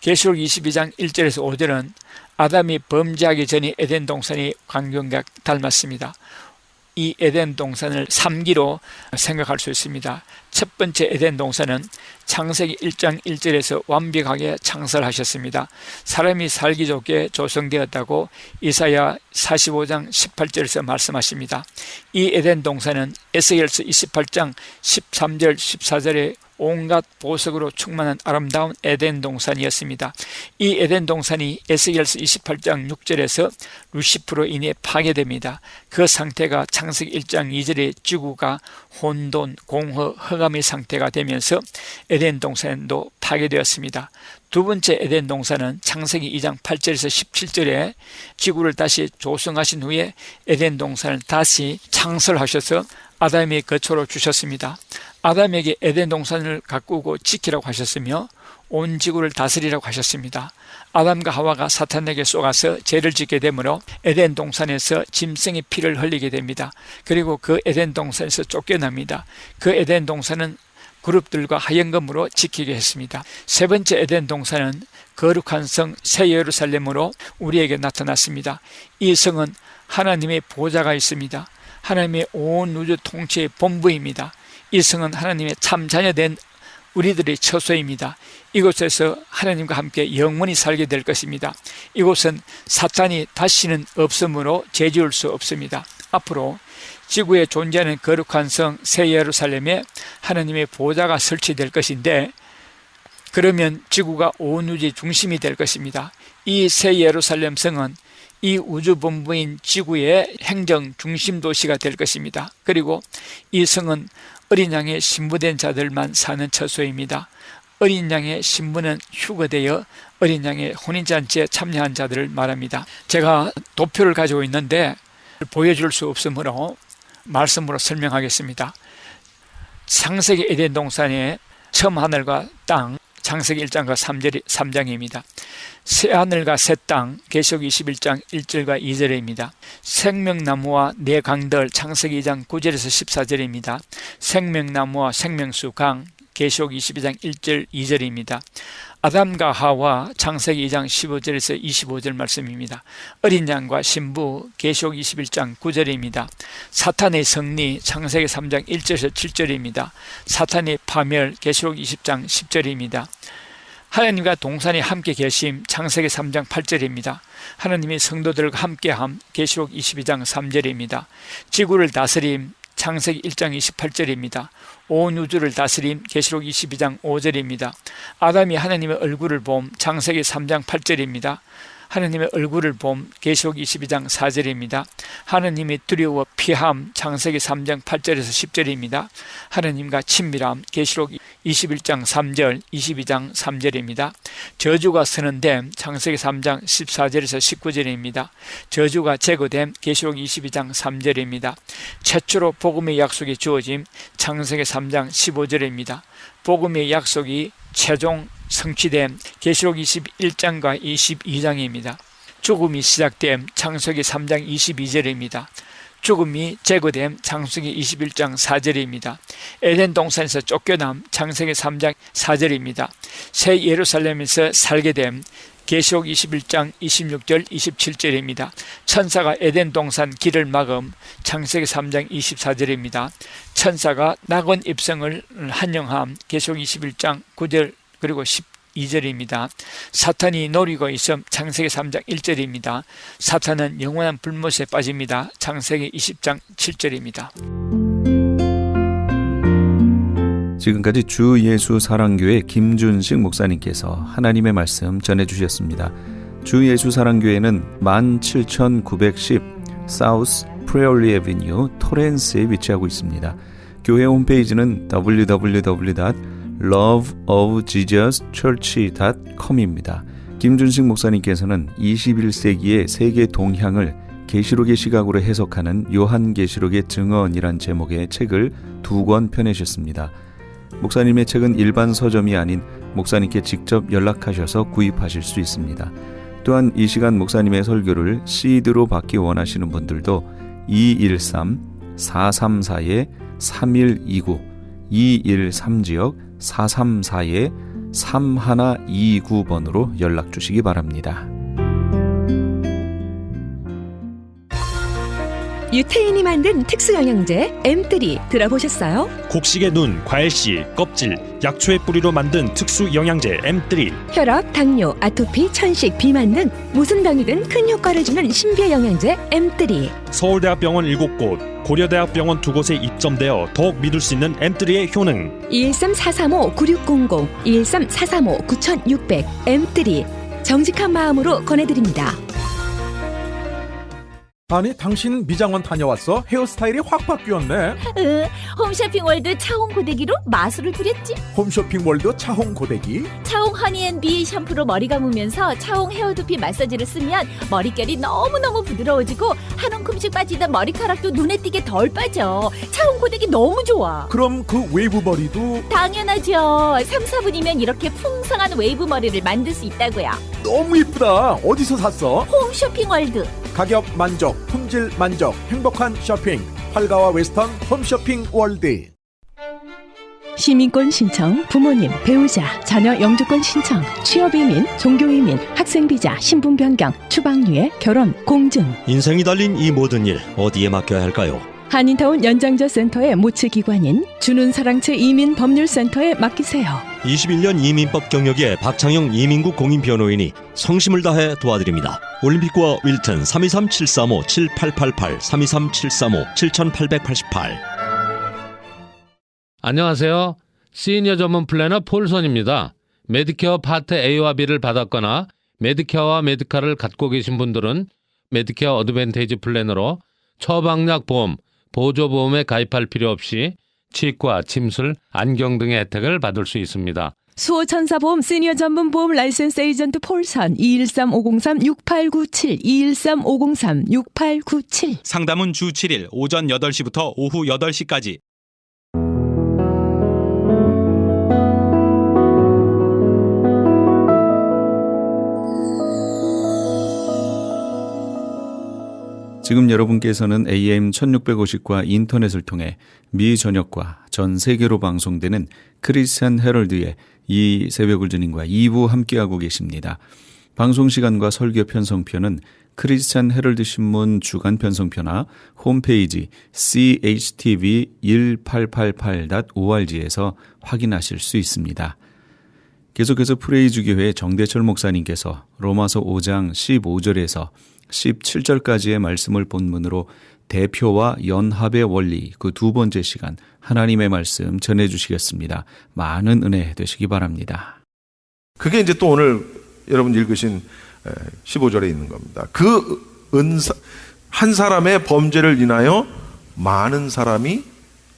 계시록 22장 1절에서 5절은 아담이 범죄하기 전에 에덴 동산의 광경과 닮았습니다. 이 에덴 동산을 3기로 생각할 수 있습니다. 첫 번째 에덴 동산은 창세기 1장 1절에서 완벽하게 창설하셨습니다. 사람이 살기 좋게 조성되었다고 이사야 45장 18절에서 말씀하십니다. 이 에덴 동산은 에스겔서 28장 13절 14절에 온갖 보석으로 충만한 아름다운 에덴 동산이었습니다. 이 에덴 동산이 에스겔서 28장 6절에서 루시프로 인해 파괴됩니다. 그 상태가 창세기 1장 2절의 지구가 혼돈, 공허, 흑암의 상태가 되면서 에덴 동산도 파괴되었습니다. 두 번째 에덴 동산은 창세기 2장 8절에서 17절에 지구를 다시 조성하신 후에 에덴 동산을 다시 창설하셔서 아담의 거처로 주셨습니다. 아담에게 에덴 동산을 가꾸고 지키라고 하셨으며 온 지구를 다스리라고 하셨습니다. 아담과 하와가 사탄에게 쏘가서 죄를 짓게 되므로 에덴 동산에서 짐승의 피를 흘리게 됩니다. 그리고 그 에덴 동산에서 쫓겨납니다. 그 에덴 동산은 그룹들과 하얀검으로 지키게 했습니다. 세 번째 에덴 동산은 거룩한 성 새 예루살렘으로 우리에게 나타났습니다. 이 성은 하나님의 보좌가 있습니다. 하나님의 온 우주 통치의 본부입니다. 이 성은 하나님의 참 자녀된 우리들의 처소입니다. 이곳에서 하나님과 함께 영원히 살게 될 것입니다. 이곳은 사탄이 다시는 없으므로 죄지을 수 없습니다. 앞으로 지구에 존재하는 거룩한 성 새 예루살렘에 하나님의 보좌가 설치될 것인데 그러면 지구가 온 우주의 중심이 될 것입니다. 이 새 예루살렘 성은 이 우주 본부인 지구의 행정 중심 도시가 될 것입니다. 그리고 이 성은 어린 양의 신부된 자들만 사는 처소입니다. 어린 양의 신부는 휴거되어 어린 양의 혼인잔치에 참여한 자들을 말합니다. 제가 도표를 가지고 있는데 보여줄 수 없으므로 말씀으로 설명하겠습니다. 창세기 에덴 동산의 처음 하늘과 땅, 창세기 1장과 3장입니다. 새 하늘과 새 땅, 계시록 21장 1절과 2절입니다. 생명나무와 네 강들, 창세기 2장 9절에서 14절입니다. 생명나무와 생명수 강, 계시록 22장 1절 2절입니다. 아담과 하와, 창세기 2장 15절에서 25절 말씀입니다. 어린 양과 신부, 계시록 21장 9절입니다. 사탄의 승리, 창세기 3장 1절에서 7절입니다. 사탄의 파멸, 계시록 20장 10절입니다. 하나님과 동산이 함께 계심, 창세기 3장 8절입니다. 하나님이 성도들과 함께함, 계시록 22장 3절입니다. 지구를 다스림, 창세기 1장 28절입니다. 온 우주를 다스림 계시록 22장 5절입니다. 아담이 하나님의 얼굴을 봄 창세기 3장 8절입니다. 하나님의 얼굴을 봄 계시록 22장 4절입니다. 하나님이 두려워 피함 창세기 3장 8절에서 10절입니다. 하나님과 친밀함 계시록 21장 3절 22장 3절입니다. 저주가 선언됨 창세기 3장 14절에서 19절입니다. 저주가 제거됨 계시록 22장 3절입니다. 최초로 복음의 약속이 주어짐 창세기 3장 15절입니다. 복음의 약속이 최종 성취된 계시록 21장과 22장입니다. 죽음이 시작된 창세기 3장 22절입니다. 죽음이 제거된 창세기 21장 4절입니다. 에덴 동산에서 쫓겨남 창세기 3장 4절입니다. 새 예루살렘에서 살게 된 계시록 21장 26절 27절입니다. 천사가 에덴 동산 길을 막음 창세기 3장 24절입니다. 천사가 낙원 입성을 한영함 계시록 21장 9절 그리고 12절입니다. 사탄이 노리고 있음 창세기 3장 1절입니다. 사탄은 영원한 불못에 빠집니다. 창세기 20장 7절입니다. 지금까지 주 예수 사랑교회 김준식 목사님께서 하나님의 말씀 전해주셨습니다. 주 예수 사랑교회는 17910 사우스 프레올리 애비뉴 토렌스에 위치하고 있습니다. 교회 홈페이지는 www.loveofjesuschurch.com입니다. 김준식 목사님께서는 21세기의 세계 동향을 계시록의 시각으로 해석하는 요한계시록의 증언이란 제목의 책을 2권 펴내셨습니다. 목사님의 책은 일반 서점이 아닌 목사님께 직접 연락하셔서 구입하실 수 있습니다. 또한 이 시간 목사님의 설교를 CD로 받기 원하시는 분들도 213-434-3129 213지역 434-3129번으로 연락 주시기 바랍니다. 유태인이 만든 특수영양제 M3 들어보셨어요? 곡식의 눈, 과일씨, 껍질, 약초의 뿌리로 만든 특수 영양제 M3. 혈압, 당뇨, 아토피, 천식, 비만 등 무슨 병이든 큰 효과를 주는 신비의 영양제 M3. 서울대학병원 7곳, 고려대학병원 2곳에 입점되어 더욱 믿을 수 있는 M3의 효능. 213-435-9600, 213-435-9600 M3 정직한 마음으로 권해드립니다. 아니 당신 미장원 다녀왔어? 헤어스타일이 확 바뀌었네. 홈쇼핑월드 차홍 고데기로 마술을 부렸지. 홈쇼핑월드 차홍 고데기. 차홍 허니앤비 샴푸로 머리 감으면서 차홍 헤어두피 마사지를 쓰면 머릿결이 너무너무 부드러워지고 한 움큼씩 빠지던 머리카락도 눈에 띄게 덜 빠져. 차홍 고데기 너무 좋아. 그럼 그 웨이브 머리도? 당연하죠. 3, 4분이면 이렇게 풍성한 웨이브 머리를 만들 수 있다고요. 너무 이쁘다. 어디서 샀어? 홈쇼핑월드. 가격 만족, 품질 만족, 행복한 쇼핑. 활가와 웨스턴 홈쇼핑 월드. 시민권 신청, 부모님, 배우자, 자녀 영주권 신청, 취업이민, 종교이민, 학생비자, 신분 변경, 추방유예, 결혼, 공증. 인생이 달린 이 모든 일 어디에 맡겨야 할까요? 한인타운 연장자 센터의 모츠 기관인 주눈사랑채 이민법률센터에 맡기세요. 21년 이민법 경력의 박창영 이민국 공인변호인이 성심을 다해 도와드립니다. 올림픽과 윌튼 323-735-7888 323-735-7888. 안녕하세요. 시니어 전문 플래너 폴선입니다. 메디케어 파트 A와 B를 받았거나 메디케어와 메디카를 갖고 계신 분들은 메디케어 어드밴테이지 플래너로 처방약 보험, 보조보험에 가입할 필요 없이 치과, 침술, 안경 등의 혜택을 받을 수 있습니다. 수호천사보험 시니어 전문 보험 라이센스 에이전트 폴선 213-503-6897 213-503-6897. 상담은 주 7일 오전 8시부터 오후 8시까지. 지금 여러분께서는 AM 1650과 인터넷을 통해 미 전역과 전 세계로 방송되는 크리스찬 헤럴드의 이 새벽을 주님과 2부 함께하고 계십니다. 방송시간과 설교 편성표는 크리스찬 헤럴드 신문 주간 편성표나 홈페이지chtv1888.org에서 확인하실 수 있습니다. 계속해서 프레이즈 교회 정대철 목사님께서 로마서 5장 15절에서 17절까지의 말씀을 본문으로 대표와 연합의 원리, 그 두 번째 시간 하나님의 말씀 전해주시겠습니다. 많은 은혜 되시기 바랍니다. 그게 이제 또 오늘 여러분 읽으신 15절에 있는 겁니다. 그 한 사람의 범죄를 인하여 많은 사람이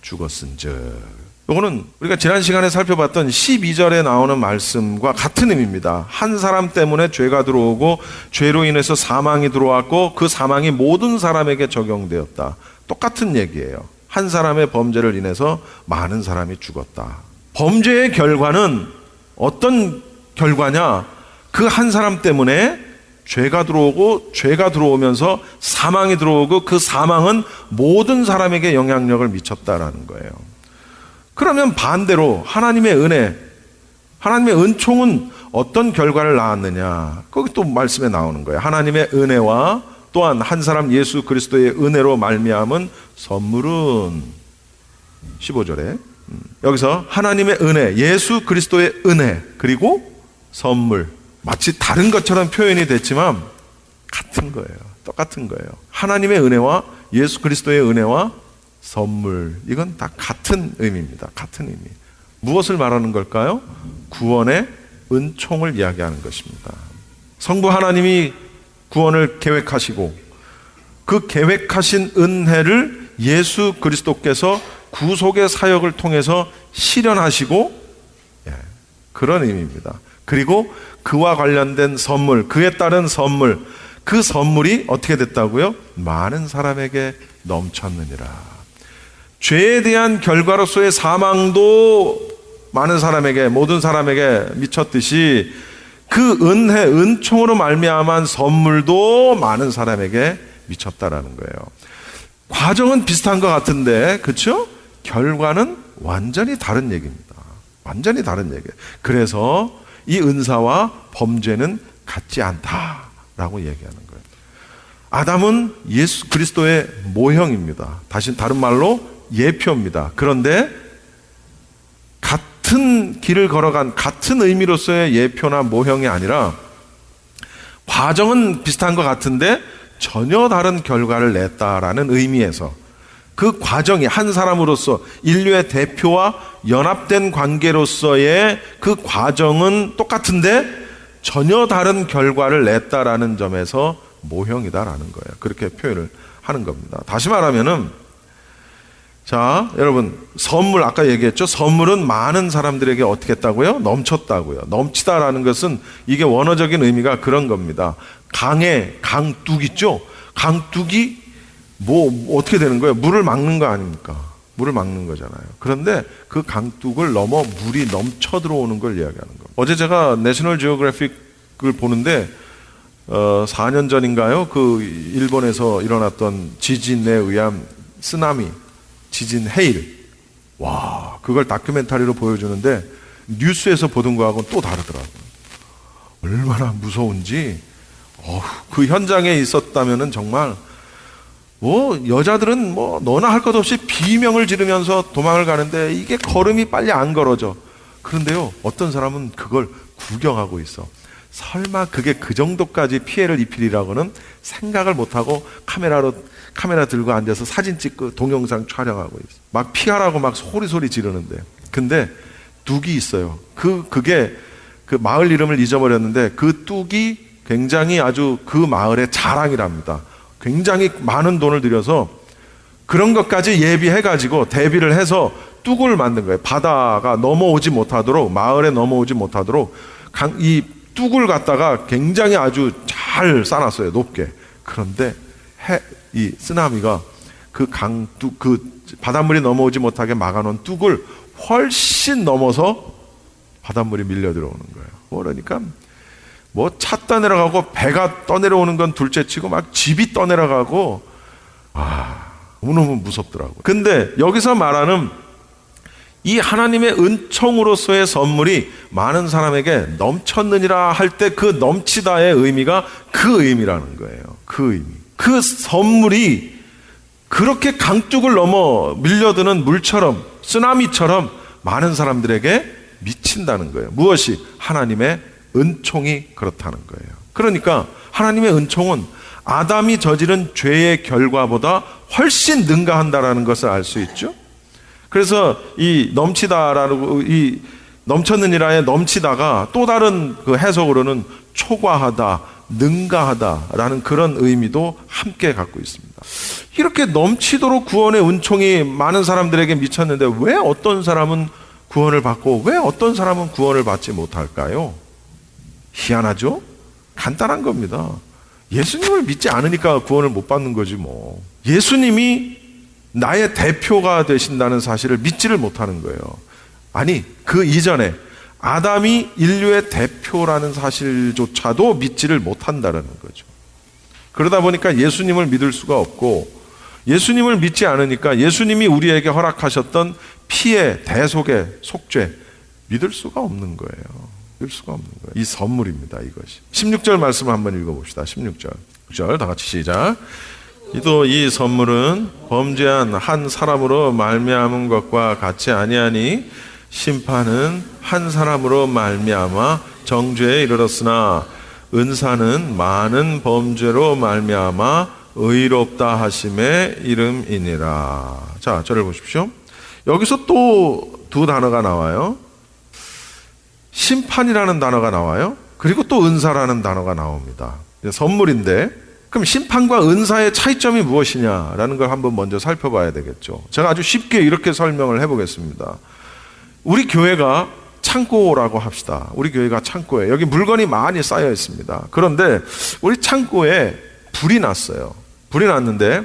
죽었은즉. 이거는 우리가 지난 시간에 살펴봤던 12절에 나오는 말씀과 같은 의미입니다. 한 사람 때문에 죄가 들어오고 죄로 인해서 사망이 들어왔고 그 사망이 모든 사람에게 적용되었다. 똑같은 얘기예요. 한 사람의 범죄를 인해서 많은 사람이 죽었다. 범죄의 결과는 어떤 결과냐? 그 한 사람 때문에 죄가 들어오고 죄가 들어오면서 사망이 들어오고 그 사망은 모든 사람에게 영향력을 미쳤다라는 거예요. 그러면 반대로 하나님의 은혜, 하나님의 은총은 어떤 결과를 낳았느냐? 거기 또 말씀에 나오는 거예요. 하나님의 은혜와 또한 한 사람 예수 그리스도의 은혜로 말미암은 선물은 15절에 여기서 하나님의 은혜, 예수 그리스도의 은혜 그리고 선물, 마치 다른 것처럼 표현이 됐지만 같은 거예요. 똑같은 거예요. 하나님의 은혜와 예수 그리스도의 은혜와 선물, 이건 다 같은 의미입니다. 같은 의미. 무엇을 말하는 걸까요? 구원의 은총을 이야기하는 것입니다. 성부 하나님이 구원을 계획하시고 그 계획하신 은혜를 예수 그리스도께서 구속의 사역을 통해서 실현하시고, 그런 의미입니다. 그리고 그와 관련된 선물, 그에 따른 선물, 그 선물이 어떻게 됐다고요? 많은 사람에게 넘쳤느니라. 죄에 대한 결과로서의 사망도 많은 사람에게, 모든 사람에게 미쳤듯이 그 은혜, 은총으로 말미암은 선물도 많은 사람에게 미쳤다라는 거예요. 과정은 비슷한 것 같은데, 그렇죠? 결과는 완전히 다른 얘기입니다. 완전히 다른 얘기예요. 그래서 이 은사와 범죄는 같지 않다라고 얘기하는 거예요. 아담은 예수 그리스도의 모형입니다. 다른 말로 예표입니다. 그런데 같은 길을 걸어간 같은 의미로서의 예표나 모형이 아니라 과정은 비슷한 것 같은데 전혀 다른 결과를 냈다라는 의미에서 그 과정이 한 사람으로서 인류의 대표와 연합된 관계로서의 그 과정은 똑같은데 전혀 다른 결과를 냈다라는 점에서 모형이다라는 거예요. 그렇게 표현을 하는 겁니다. 다시 말하면은, 자, 여러분, 선물, 아까 얘기했죠? 선물은 많은 사람들에게 어떻게 했다고요? 넘쳤다고요. 넘치다라는 것은 이게 원어적인 의미가 그런 겁니다. 강둑 있죠? 강둑이 어떻게 되는 거예요? 물을 막는 거 아닙니까? 물을 막는 거잖아요. 그런데 그 강둑을 넘어 물이 넘쳐 들어오는 걸 이야기하는 겁니다. 어제 제가 내셔널 지오그래픽을 보는데 4년 전인가요? 그 일본에서 일어났던 지진에 의한 쓰나미, 지진 해일. 와, 그걸 다큐멘터리로 보여주는데 뉴스에서 보던 거하고는 또 다르더라고요. 얼마나 무서운지. 그 현장에 있었다면은 정말 여자들은 너나 할 것 없이 비명을 지르면서 도망을 가는데 이게 걸음이 빨리 안 걸어져. 그런데요, 어떤 사람은 그걸 구경하고 있어. 설마 그게 그 정도까지 피해를 입히리라고는 생각을 못하고 카메라 들고 앉아서 사진 찍고 동영상 촬영하고 있어. 막 피하라고 막 소리 지르는데. 근데 뚝이 있어요. 그게 그 마을 이름을 잊어버렸는데 그 뚝이 굉장히 아주 그 마을의 자랑이랍니다. 굉장히 많은 돈을 들여서 그런 것까지 예비해가지고 대비를 해서 뚝을 만든 거예요. 바다가 넘어오지 못하도록, 마을에 넘어오지 못하도록 이 뚝을 갖다가 굉장히 아주 잘 쌓아놨어요. 높게. 그런데 이 쓰나미가 그 강뚝, 그 바닷물이 넘어오지 못하게 막아놓은 뚝을 훨씬 넘어서 바닷물이 밀려 들어오는 거예요. 그러니까 차 떠내려가고 배가 떠내려오는 건 둘째치고 막 집이 떠내려가고 너무너무 무섭더라고요. 근데 여기서 말하는 이 하나님의 은총으로서의 선물이 많은 사람에게 넘쳤느니라 할 때 그 넘치다의 의미가 그 의미라는 거예요. 그 의미. 그 선물이 그렇게 강둑을 넘어 밀려드는 물처럼, 쓰나미처럼 많은 사람들에게 미친다는 거예요. 무엇이? 하나님의 은총이 그렇다는 거예요. 그러니까 하나님의 은총은 아담이 저지른 죄의 결과보다 훨씬 능가한다라는 것을 알 수 있죠. 그래서 이 넘치다라고, 이 넘쳤느니라에 넘치다가 또 다른 그 해석으로는 초과하다, 능가하다라는 그런 의미도 함께 갖고 있습니다. 이렇게 넘치도록 구원의 은총이 많은 사람들에게 미쳤는데 왜 어떤 사람은 구원을 받고 왜 어떤 사람은 구원을 받지 못할까요? 희한하죠? 간단한 겁니다. 예수님을 믿지 않으니까 구원을 못 받는 거지 뭐. 예수님이 나의 대표가 되신다는 사실을 믿지를 못하는 거예요. 아니, 그 이전에 아담이 인류의 대표라는 사실조차도 믿지를 못한다는 거죠. 그러다 보니까 예수님을 믿을 수가 없고, 예수님을 믿지 않으니까 예수님이 우리에게 허락하셨던 피의 대속의 속죄 믿을 수가 없는 거예요. 믿을 수가 없는 거예요. 이 선물입니다, 이것이. 16절 말씀 한번 읽어봅시다. 16절 다 같이 시작. 또 이 선물은 범죄한 한 사람으로 말미암은 것과 같이 아니하니 심판은 한 사람으로 말미암아 정죄에 이르렀으나 은사는 많은 범죄로 말미암아 의롭다 하심의 이름이니라. 자, 저를 보십시오. 여기서 또 두 단어가 나와요. 심판이라는 단어가 나와요. 그리고 또 은사라는 단어가 나옵니다. 선물인데, 그럼 심판과 은사의 차이점이 무엇이냐라는 걸 한번 먼저 살펴봐야 되겠죠. 제가 아주 쉽게 이렇게 설명을 해보겠습니다. 우리 교회가 창고라고 합시다. 우리 교회가 창고에 여기 물건이 많이 쌓여 있습니다. 그런데 우리 창고에 불이 났어요. 불이 났는데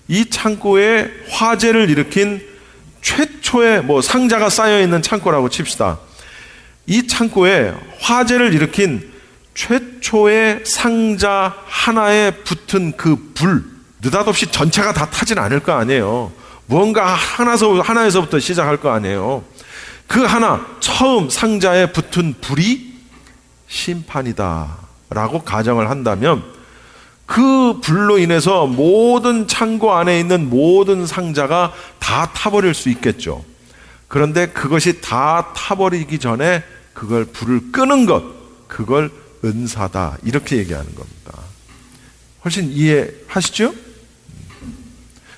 이 창고에 화재를 일으킨 최초의 상자가 쌓여 있는 창고라고 칩시다. 이 창고에 화재를 일으킨 최초의 상자 하나에 붙은 그 불, 느닷없이 전체가 다 타진 않을 거 아니에요. 무언가 하나에서부터 시작할 거 아니에요. 그 하나, 처음 상자에 붙은 불이 심판이다 라고 가정을 한다면 그 불로 인해서 모든 창고 안에 있는 모든 상자가 다 타버릴 수 있겠죠. 그런데 그것이 다 타버리기 전에 그걸 불을 끄는 것, 그걸 은사다 이렇게 얘기하는 겁니다. 훨씬 이해하시죠?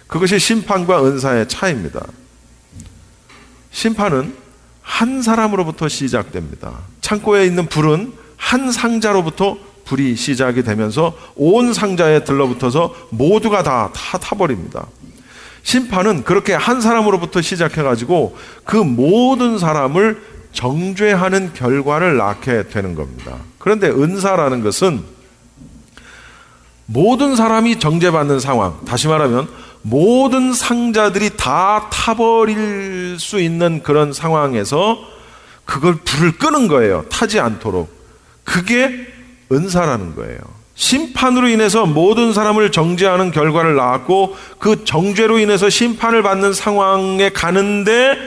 그것이 심판과 은사의 차이입니다. 심판은 한 사람으로부터 시작됩니다. 창고에 있는 불은 한 상자로부터 불이 시작이 되면서 온 상자에 들러붙어서 모두가 다 타버립니다. 심판은 그렇게 한 사람으로부터 시작해가지고 그 모든 사람을 정죄하는 결과를 낳게 되는 겁니다. 그런데 은사라는 것은 모든 사람이 정죄받는 상황, 다시 말하면 모든 상자들이 다 타버릴 수 있는 그런 상황에서 그걸 불을 끄는 거예요. 타지 않도록. 그게 은사라는 거예요. 심판으로 인해서 모든 사람을 정죄하는 결과를 낳았고 그 정죄로 인해서 심판을 받는 상황에 가는데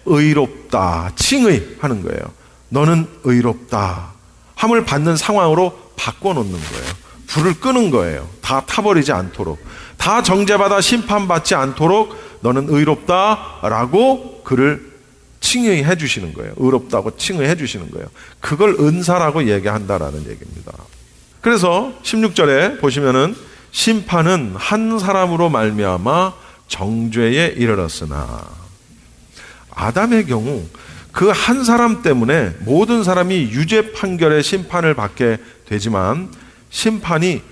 의롭다, 칭의하는 거예요. 너는 의롭다 함을 받는 상황으로 바꿔놓는 거예요. 불을 끄는 거예요. 다 타버리지 않도록, 다 정죄받아 심판받지 않도록 너는 의롭다라고 그를 칭의해 주시는 거예요. 의롭다고 칭의해 주시는 거예요. 그걸 은사라고 얘기한다라는 얘기입니다. 그래서 16절에 보시면은 심판은 한 사람으로 말미암아 정죄에 이르렀으나, 아담의 경우 그 한 사람 때문에 모든 사람이 유죄 판결의 심판을 받게 되지만 심판이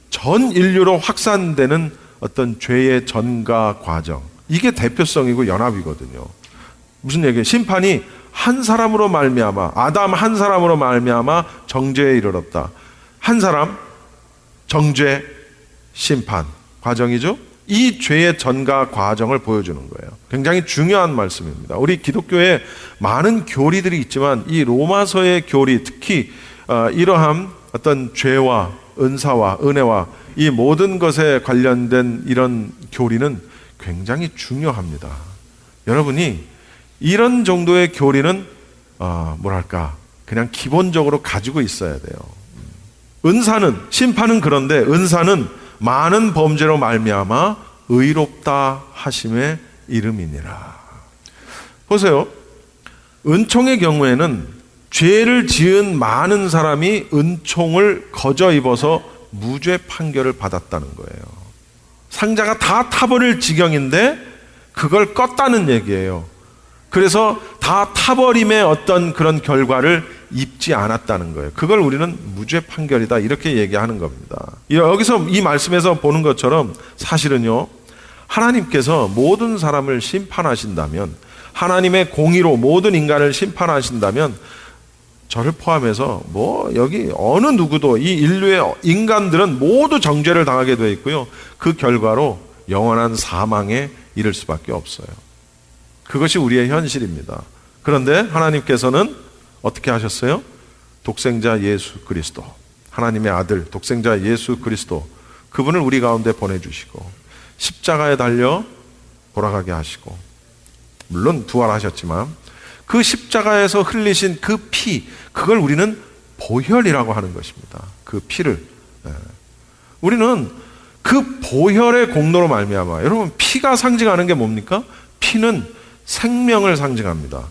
전 인류로 확산되는 어떤 죄의 전가 과정, 이게 대표성이고 연합이거든요. 무슨 얘기예요? 심판이 한 사람으로 말미암아, 아담 한 사람으로 말미암아 정죄에 이르렀다. 한 사람, 정죄, 심판 과정이죠. 이 죄의 전가 과정을 보여주는 거예요. 굉장히 중요한 말씀입니다. 우리 기독교에 많은 교리들이 있지만 이 로마서의 교리, 특히 이러한 어떤 죄와 은사와 은혜와 이 모든 것에 관련된 이런 교리는 굉장히 중요합니다. 여러분이 이런 정도의 교리는 그냥 기본적으로 가지고 있어야 돼요. 은사는, 심판은 그런데 은사는 많은 범죄로 말미암아 의롭다 하심의 이름이니라. 보세요. 은총의 경우에는 죄를 지은 많은 사람이 은총을 거저 입어서 무죄 판결을 받았다는 거예요. 상자가 다 타버릴 지경인데 그걸 껐다는 얘기예요. 그래서 다 타버림의 어떤 그런 결과를 입지 않았다는 거예요. 그걸 우리는 무죄 판결이다 이렇게 얘기하는 겁니다. 여기서 이 말씀에서 보는 것처럼 사실은요, 하나님께서 모든 사람을 심판하신다면, 하나님의 공의로 모든 인간을 심판하신다면, 저를 포함해서 여기 어느 누구도, 이 인류의 인간들은 모두 정죄를 당하게 되어 있고요, 그 결과로 영원한 사망에 이를 수밖에 없어요. 그것이 우리의 현실입니다. 그런데 하나님께서는 어떻게 하셨어요? 독생자 예수 그리스도, 하나님의 아들 독생자 예수 그리스도, 그분을 우리 가운데 보내주시고 십자가에 달려 돌아가게 하시고, 물론 부활하셨지만 그 십자가에서 흘리신 그 피, 그걸 우리는 보혈이라고 하는 것입니다. 그 피를 우리는 그 보혈의 공로로 말미암아, 여러분 피가 상징하는 게 뭡니까? 피는 생명을 상징합니다.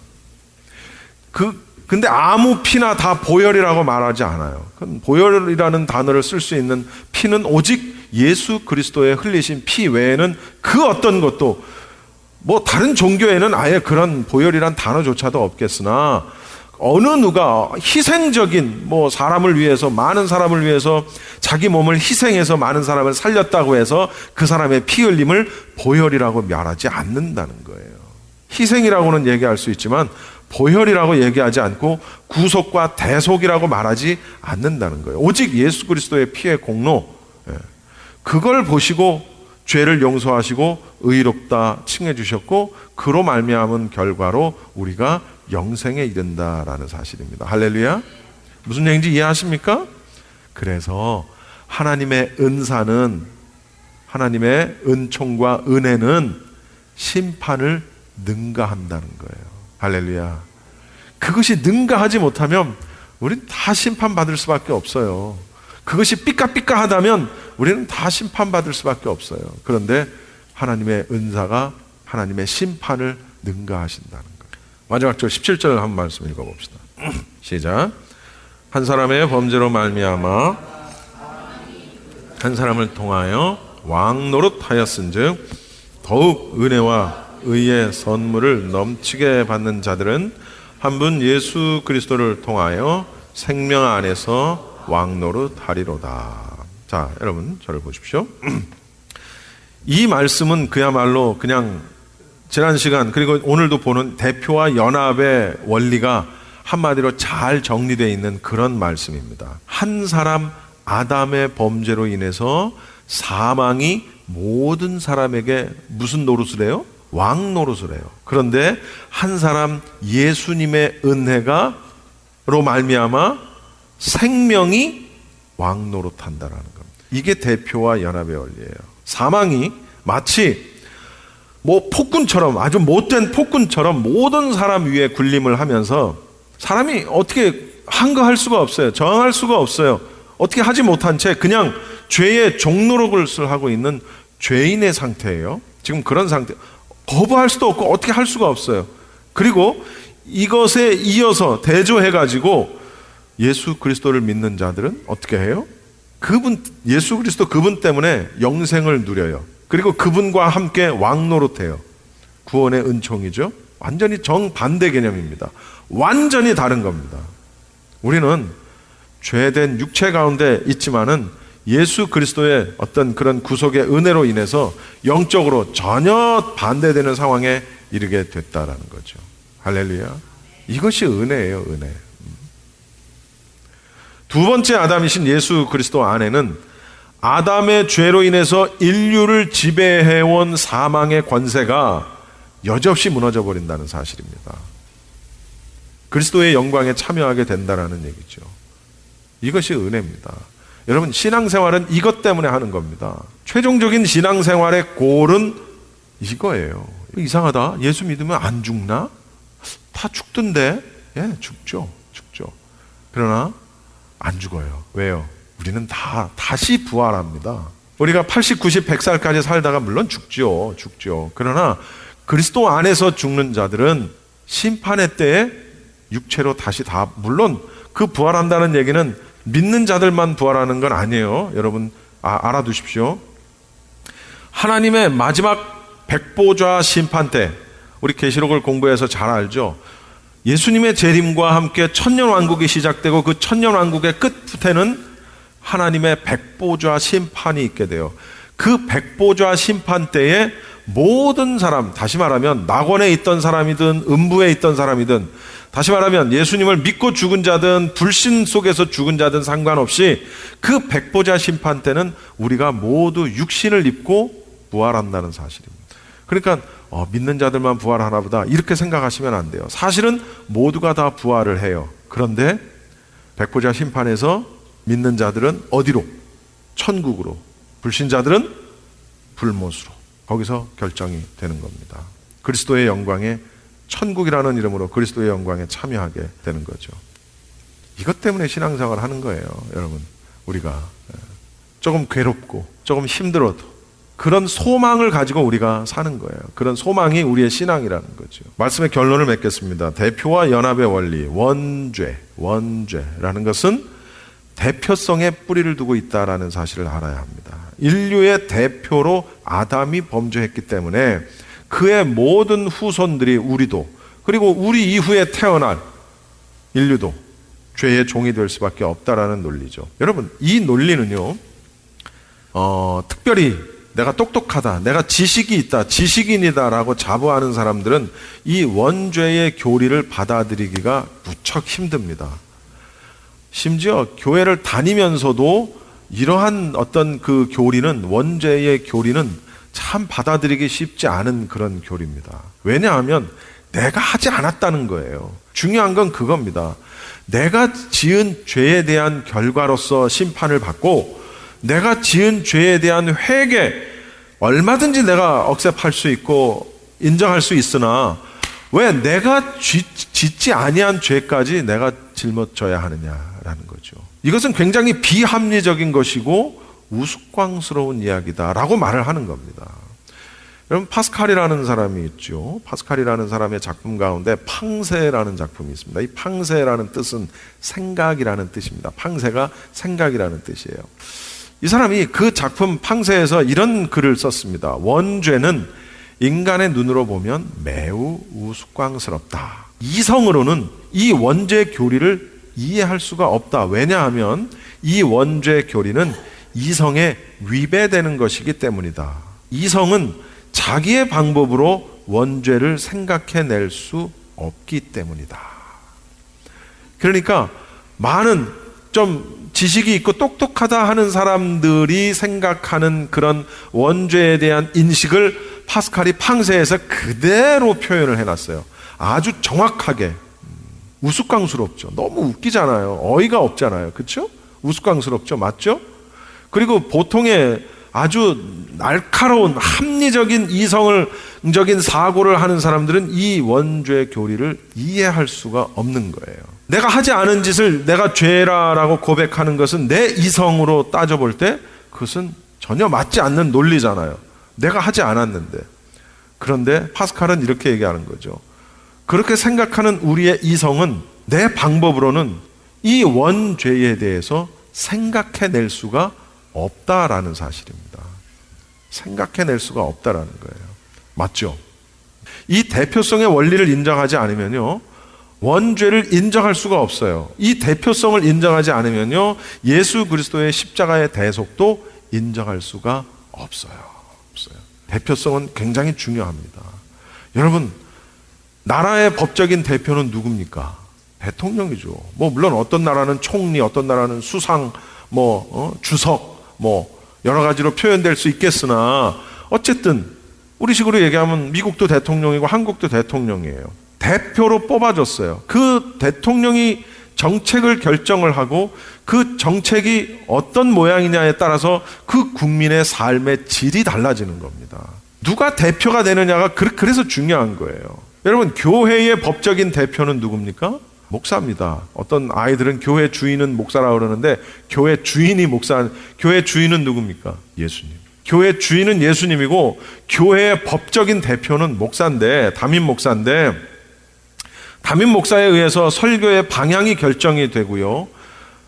근데 아무 피나 다 보혈이라고 말하지 않아요. 보혈이라는 단어를 쓸 수 있는 피는 오직 예수 그리스도의 흘리신 피 외에는 그 어떤 것도, 다른 종교에는 아예 그런 보혈이란 단어조차도 없겠으나, 어느 누가 희생적인 사람을 위해서, 많은 사람을 위해서 자기 몸을 희생해서 많은 사람을 살렸다고 해서 그 사람의 피 흘림을 보혈이라고 말하지 않는다는 거예요. 희생이라고는 얘기할 수 있지만 보혈이라고 얘기하지 않고 구속과 대속이라고 말하지 않는다는 거예요. 오직 예수 그리스도의 피의 공로, 그걸 보시고 죄를 용서하시고 의롭다 칭해 주셨고, 그로 말미암은 결과로 우리가 영생에 이른다라는 사실입니다. 할렐루야. 무슨 얘기인지 이해하십니까? 그래서 하나님의 은사는, 하나님의 은총과 은혜는 심판을 능가한다는 거예요. 할렐루야. 그것이 능가하지 못하면 우리는 다 심판받을 수밖에 없어요. 그것이 삐까삐까하다면 우리는 다 심판받을 수밖에 없어요. 그런데 하나님의 은사가 하나님의 심판을 능가하신다는 거예요. 마지막 절 17절 한 말씀 읽어봅시다. 시작. 한 사람의 범죄로 말미암아 한 사람을 통하여 왕 노릇하였은즉 더욱 은혜와 의의 선물을 넘치게 받는 자들은 한 분 예수 그리스도를 통하여 생명 안에서 왕 노릇하리로다. 자, 여러분 저를 보십시오. 이 말씀은 그야말로 그냥 지난 시간 그리고 오늘도 보는 대표와 연합의 원리가 한마디로 잘 정리되어 있는 그런 말씀입니다. 한 사람 아담의 범죄로 인해서 사망이 모든 사람에게 무슨 노릇을 해요? 왕 노릇을 해요. 그런데 한 사람 예수님의 은혜가로 말미암아 생명이 왕 노릇한다라는 겁니다. 이게 대표와 연합의 원리예요. 사망이 마치 폭군처럼, 아주 못된 폭군처럼 모든 사람 위에 군림을 하면서 사람이 어떻게 한거할 수가 없어요. 저항할 수가 없어요. 어떻게 하지 못한 채 그냥 죄의 종노릇을 하고 있는 죄인의 상태예요. 지금 그런 상태. 거부할 수도 없고 어떻게 할 수가 없어요. 그리고 이것에 이어서 대조해가지고 예수 그리스도를 믿는 자들은 어떻게 해요? 예수 그리스도 그분 때문에 영생을 누려요. 그리고 그분과 함께 왕노릇해요. 구원의 은총이죠. 완전히 정반대 개념입니다. 완전히 다른 겁니다. 우리는 죄된 육체 가운데 있지만은 예수 그리스도의 어떤 그런 구속의 은혜로 인해서 영적으로 전혀 반대되는 상황에 이르게 됐다라는 거죠. 할렐루야. 이것이 은혜예요, 은혜. 두 번째 아담이신 예수 그리스도 안에는 아담의 죄로 인해서 인류를 지배해온 사망의 권세가 여지없이 무너져 버린다는 사실입니다. 그리스도의 영광에 참여하게 된다라는 얘기죠. 이것이 은혜입니다. 여러분, 신앙생활은 이것 때문에 하는 겁니다. 최종적인 신앙생활의 골은 이거예요. 이상하다. 예수 믿으면 안 죽나? 다 죽던데. 예, 죽죠. 그러나 안 죽어요. 왜요? 우리는 다시 부활합니다. 우리가 80, 90, 100살까지 살다가 물론 죽죠. 그러나 그리스도 안에서 죽는 자들은 심판의 때에 육체로 다시 물론 그 부활한다는 얘기는 믿는 자들만 부활하는 건 아니에요. 여러분 알아두십시오. 하나님의 마지막 백보좌 심판 때, 우리 계시록을 공부해서 잘 알죠. 예수님의 재림과 함께 천년왕국이 시작되고 그 천년왕국의 끝에는 하나님의 백보좌 심판이 있게 돼요. 그 백보좌 심판 때에 모든 사람, 다시 말하면 낙원에 있던 사람이든 음부에 있던 사람이든, 다시 말하면 예수님을 믿고 죽은 자든 불신 속에서 죽은 자든 상관없이 그 백보좌 심판 때는 우리가 모두 육신을 입고 부활한다는 사실입니다. 그러니까 믿는 자들만 부활하나 보다 이렇게 생각하시면 안 돼요. 사실은 모두가 다 부활을 해요. 그런데 백보좌 심판에서 믿는 자들은 어디로? 천국으로. 불신자들은 불못으로. 거기서 결정이 되는 겁니다. 그리스도의 영광에, 천국이라는 이름으로 그리스도의 영광에 참여하게 되는 거죠. 이것 때문에 신앙생활을 하는 거예요. 여러분, 우리가 조금 괴롭고 조금 힘들어도 그런 소망을 가지고 우리가 사는 거예요. 그런 소망이 우리의 신앙이라는 거죠. 말씀의 결론을 맺겠습니다. 대표와 연합의 원리, 원죄라는 것은 대표성에 뿌리를 두고 있다라는 사실을 알아야 합니다. 인류의 대표로 아담이 범죄했기 때문에 그의 모든 후손들이, 우리도, 그리고 우리 이후에 태어날 인류도 죄의 종이 될 수밖에 없다라는 논리죠. 여러분, 이 논리는요, 특별히 내가 똑똑하다, 내가 지식이 있다, 지식인이다라고 자부하는 사람들은 이 원죄의 교리를 받아들이기가 무척 힘듭니다. 심지어 교회를 다니면서도 이러한 어떤 그 교리는, 원죄의 교리는 참 받아들이기 쉽지 않은 그런 교리입니다. 왜냐하면 내가 하지 않았다는 거예요. 중요한 건 그겁니다. 내가 지은 죄에 대한 결과로서 심판을 받고, 내가 지은 죄에 대한 회개, 얼마든지 내가 억셉할 수 있고 인정할 수 있으나 왜 내가 짓지 아니한 죄까지 내가 짊어져야 하느냐라는 거죠. 이것은 굉장히 비합리적인 것이고 우스꽝스러운 이야기다라고 말을 하는 겁니다. 여러분, 파스칼이라는 사람이 있죠. 파스칼이라는 사람의 작품 가운데 팡세라는 작품이 있습니다. 이 팡세라는 뜻은 생각이라는 뜻입니다. 팡세가 생각이라는 뜻이에요. 이 사람이 그 작품 팡세에서 이런 글을 썼습니다. 원죄는 인간의 눈으로 보면 매우 우스꽝스럽다. 이성으로는 이 원죄 교리를 이해할 수가 없다. 왜냐하면 이 원죄 교리는 이성에 위배되는 것이기 때문이다. 이성은 자기의 방법으로 원죄를 생각해낼 수 없기 때문이다. 그러니까 많은 좀 지식이 있고 똑똑하다 하는 사람들이 생각하는 그런 원죄에 대한 인식을 파스칼이 팡세에서 그대로 표현을 해놨어요. 아주 정확하게. 우스꽝스럽죠. 너무 웃기잖아요. 어이가 없잖아요. 그렇죠? 우스꽝스럽죠. 맞죠? 그리고 보통의 아주 날카로운 합리적인 이성적인 사고를 하는 사람들은 이 원죄 교리를 이해할 수가 없는 거예요. 내가 하지 않은 짓을 내가 죄라라고 고백하는 것은 내 이성으로 따져볼 때 그것은 전혀 맞지 않는 논리잖아요. 내가 하지 않았는데. 그런데 파스칼은 이렇게 얘기하는 거죠. 그렇게 생각하는 우리의 이성은 내 방법으로는 이 원죄에 대해서 생각해낼 수가 없다라는 사실입니다. 생각해낼 수가 없다라는 거예요. 맞죠? 이 대표성의 원리를 인정하지 않으면요, 원죄를 인정할 수가 없어요. 이 대표성을 인정하지 않으면요, 예수 그리스도의 십자가의 대속도 인정할 수가 없어요. 대표성은 굉장히 중요합니다. 여러분, 나라의 법적인 대표는 누굽니까? 대통령이죠. 물론 어떤 나라는 총리, 어떤 나라는 수상, 주석, 여러 가지로 표현될 수 있겠으나 어쨌든 우리식으로 얘기하면 미국도 대통령이고 한국도 대통령이에요. 대표로 뽑아줬어요. 그 대통령이 정책을 결정을 하고 그 정책이 어떤 모양이냐에 따라서 그 국민의 삶의 질이 달라지는 겁니다. 누가 대표가 되느냐가 그래서 중요한 거예요. 여러분, 교회의 법적인 대표는 누굽니까? 목사입니다. 어떤 아이들은 교회 주인은 목사라고 그러는데 교회 주인이 목사, 교회 주인은 누굽니까? 예수님. 교회 주인은 예수님이고 교회의 법적인 대표는 목사인데, 담임 목사인데, 담임 목사에 의해서 설교의 방향이 결정이 되고요.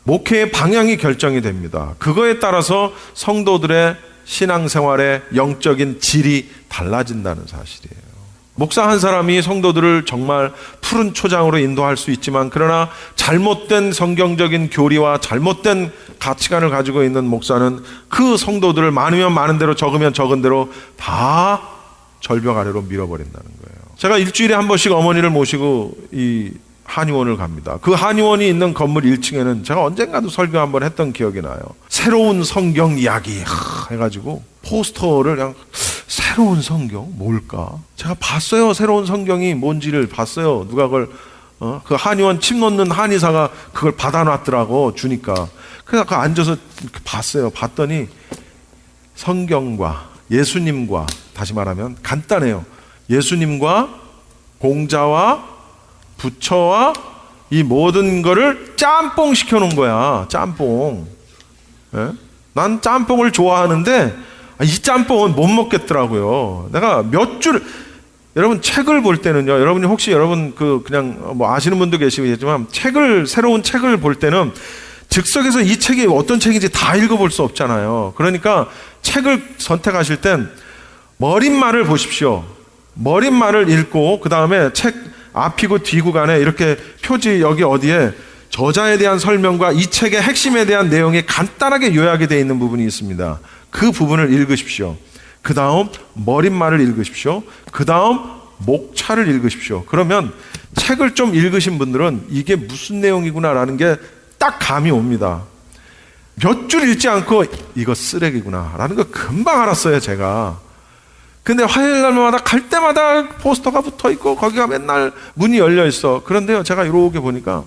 목회의 방향이 결정이 됩니다. 그거에 따라서 성도들의 신앙생활의 영적인 질이 달라진다는 사실이에요. 목사 한 사람이 성도들을 정말 푸른 초장으로 인도할 수 있지만, 그러나 잘못된 성경적인 교리와 잘못된 가치관을 가지고 있는 목사는 그 성도들을 많으면 많은 대로 적으면 적은 대로 다 절벽 아래로 밀어버린다는 거예요. 제가 일주일에 한 번씩 어머니를 모시고 이 한의원을 갑니다. 그 한의원이 있는 건물 1층에는 제가 언젠가도 설교 한번 했던 기억이 나요. 새로운 성경 이야기 해가지고 포스터를 그냥, 새로운 성경 뭘까? 제가 봤어요. 새로운 성경이 뭔지를 봤어요. 누가 그걸 그 한의원 침 놓는 한의사가 그걸 받아놨더라고, 주니까. 그래서 그 앉아서 봤어요. 봤더니 성경과 예수님과, 다시 말하면 간단해요. 예수님과 공자와 부처와 이 모든 거를 짬뽕 시켜놓은 거야. 짬뽕. 예? 난 짬뽕을 좋아하는데 이 짬뽕은 못 먹겠더라고요. 내가 몇 줄, 여러분 책을 볼 때는요, 여러분이 혹시 여러분 그냥 뭐 아시는 분도 계시겠지만, 새로운 책을 볼 때는 즉석에서 이 책이 어떤 책인지 다 읽어볼 수 없잖아요. 그러니까 책을 선택하실 땐 머릿말을 보십시오. 머릿말을 읽고 그 다음에 책 앞이고 뒤고 간에 이렇게 표지 여기 어디에 저자에 대한 설명과 이 책의 핵심에 대한 내용이 간단하게 요약이 되어 있는 부분이 있습니다. 그 부분을 읽으십시오. 그 다음 머릿말을 읽으십시오. 그 다음 목차를 읽으십시오. 그러면 책을 좀 읽으신 분들은 이게 무슨 내용이구나라는 게 딱 감이 옵니다. 몇 줄 읽지 않고 이거 쓰레기구나 라는 거 금방 알았어요, 제가. 근데 화요일 날마다 갈 때마다 포스터가 붙어 있고 거기가 맨날 문이 열려 있어. 그런데요, 제가 이렇게 보니까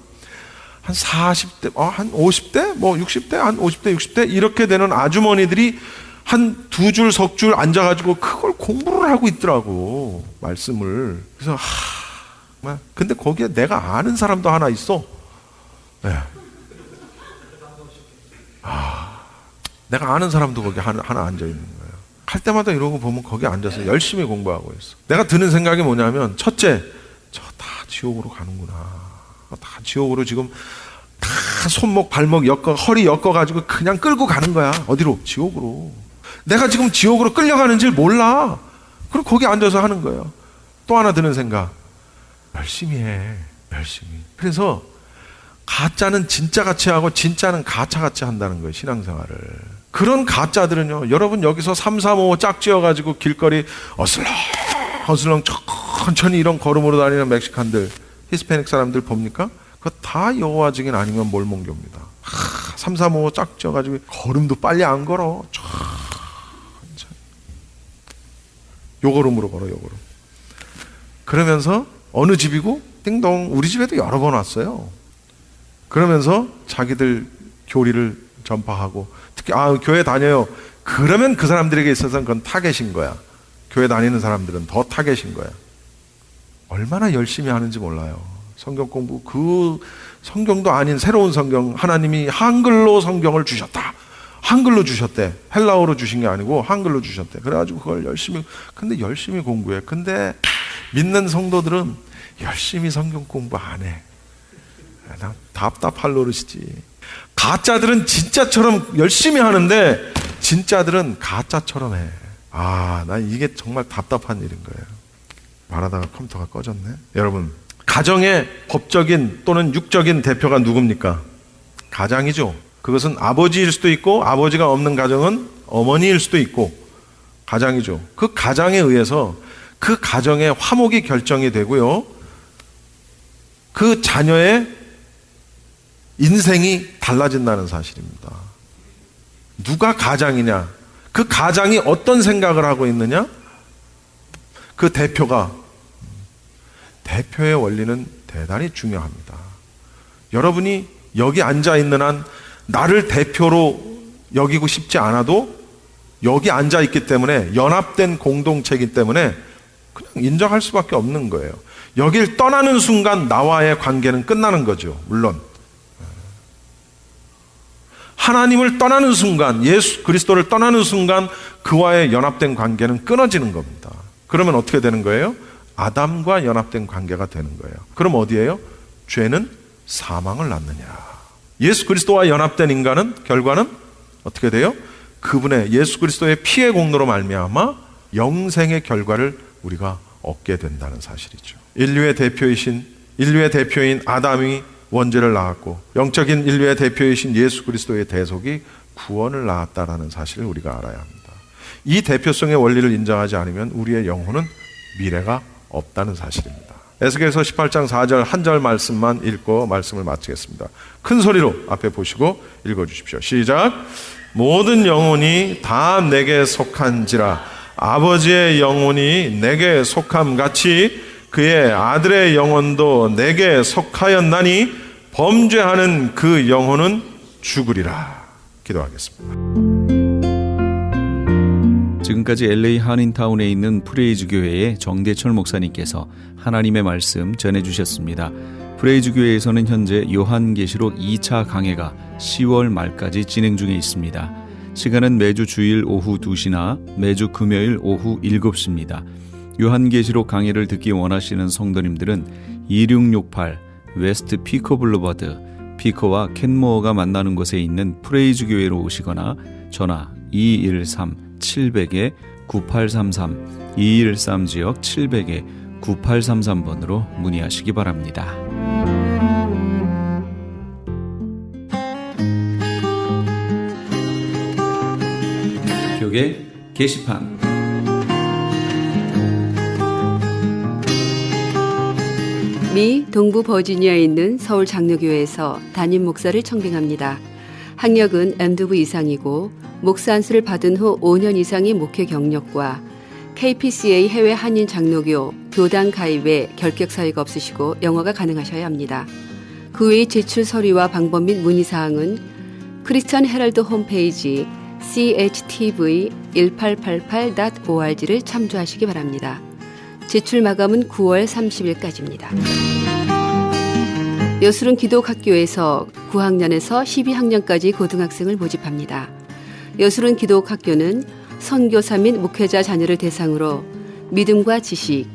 한 40대, 한 50대, 뭐 60대, 한 50대, 60대 이렇게 되는 아주머니들이 한 두 줄, 석 줄 앉아가지고 그걸 공부를 하고 있더라고, 말씀을. 그래서 근데 거기에 내가 아는 사람도 하나 있어. 네. 내가 아는 사람도 거기 하나 앉아 있는 거예요. 갈 때마다 이러고 보면 거기 앉아서 열심히 공부하고 있어. 내가 드는 생각이 뭐냐면, 첫째, 저 다 지옥으로 가는구나. 다 지옥으로 지금 다 손목 발목 허리 엮어가지고 그냥 끌고 가는 거야. 어디로? 지옥으로. 내가 지금 지옥으로 끌려가는 줄 몰라. 그리고 거기 앉아서 하는 거예요. 또 하나 드는 생각, 열심히 해. 열심히. 그래서 가짜는 진짜같이 하고 진짜는 가짜같이 한다는 거예요, 신앙생활을. 그런 가짜들은요, 여러분 여기서 3, 4, 5 짝지어가지고 길거리 어슬렁 천천히 이런 걸음으로 다니는 멕시칸들, 히스패닉 사람들 봅니까? 그거 다 여호와 증인 아니면 몰몬교입니다. 3, 4, 5 짝지어가지고 걸음도 빨리 안 걸어. 천천히. 요걸음으로 걸어, 요걸음. 그러면서 어느 집이고? 띵동. 우리 집에도 여러 번 왔어요. 그러면서 자기들 교리를 전파하고, 특히 교회 다녀요. 그러면 그 사람들에게 있어서는 그건 타겟인 거야. 교회 다니는 사람들은 더 타겟인 거야. 얼마나 열심히 하는지 몰라요. 성경 공부, 그 성경도 아닌 새로운 성경, 하나님이 한글로 성경을 주셨다. 한글로 주셨대. 헬라어로 주신 게 아니고 한글로 주셨대. 그래가지고 그걸 근데 열심히 공부해. 근데 믿는 성도들은 열심히 성경 공부 안 해. 난 답답할 노릇이지. 가짜들은 진짜처럼 열심히 하는데 진짜들은 가짜처럼 해. 난 이게 정말 답답한 일인 거예요. 말하다가 컴퓨터가 꺼졌네. 여러분, 가정의 법적인 또는 육적인 대표가 누굽니까? 가장이죠. 그것은 아버지일 수도 있고, 아버지가 없는 가정은 어머니일 수도 있고, 가장이죠. 그 가장에 의해서 그 가정의 화목이 결정이 되고요, 그 자녀의 인생이 달라진다는 사실입니다. 누가 가장이냐? 그 가장이 어떤 생각을 하고 있느냐? 그 대표의 원리는 대단히 중요합니다. 여러분이 여기 앉아 있는 한 나를 대표로 여기고 싶지 않아도 여기 앉아 있기 때문에, 연합된 공동체이기 때문에 그냥 인정할 수밖에 없는 거예요. 여길 떠나는 순간 나와의 관계는 끝나는 거죠. 물론 하나님을 떠나는 순간, 예수 그리스도를 떠나는 순간 그와의 연합된 관계는 끊어지는 겁니다. 그러면 어떻게 되는 거예요? 아담과 연합된 관계가 되는 거예요. 그럼 어디예요? 죄는 사망을 낳느냐. 예수 그리스도와 연합된 인간은 결과는 어떻게 돼요? 그분의 예수 그리스도의 피의 공로로 말미암아 영생의 결과를 우리가 얻게 된다는 사실이죠. 인류의 대표인 아담이 원죄를 낳았고 영적인 인류의 대표이신 예수 그리스도의 대속이 구원을 낳았다라는 사실을 우리가 알아야 합니다. 이 대표성의 원리를 인정하지 않으면 우리의 영혼은 미래가 없다는 사실입니다. 에스겔서 18장 4절 한 절 말씀만 읽고 말씀을 마치겠습니다. 큰 소리로 앞에 보시고 읽어주십시오. 시작. 모든 영혼이 다 내게 속한지라 아버지의 영혼이 내게 속함같이 그의 아들의 영혼도 내게 속하였나니 범죄하는 그 영혼은 죽으리라. 기도하겠습니다. 지금까지 LA 한인타운에 있는 프레이즈 교회의 정대철 목사님께서 하나님의 말씀 전해주셨습니다. 프레이즈 교회에서는 현재 요한계시록 2차 강해가 10월 말까지 진행 중에 있습니다. 시간은 매주 주일 오후 2시나 매주 금요일 오후 7시입니다. 요한계시록 강해를 듣기 원하시는 성도님들은 2668 웨스트 피커 블루버드 피커와 켄모어가 만나는 곳에 있는 프레이즈 교회로 오시거나 전화 213-700-9833 213지역 700-9833번으로 문의하시기 바랍니다. 교계 게시판 미 동부 버지니아에 있는 서울 장로교회에서 담임 목사를 청빙합니다. 학력은 MDiv 이상이고 목사 안수를 받은 후 5년 이상의 목회 경력과 KPCA 해외 한인 장로교 교단 가입에 결격 사유가 없으시고 영어가 가능하셔야 합니다. 그 외의 제출 서류와 방법 및 문의사항은 크리스천 헤럴드 홈페이지 chtv1888.org를 참조하시기 바랍니다. 제출 마감은 9월 30일까지입니다. 여술은 기독학교에서 9학년에서 12학년까지 고등학생을 모집합니다. 여술은 기독학교는 선교사 및 목회자 자녀를 대상으로 믿음과 지식,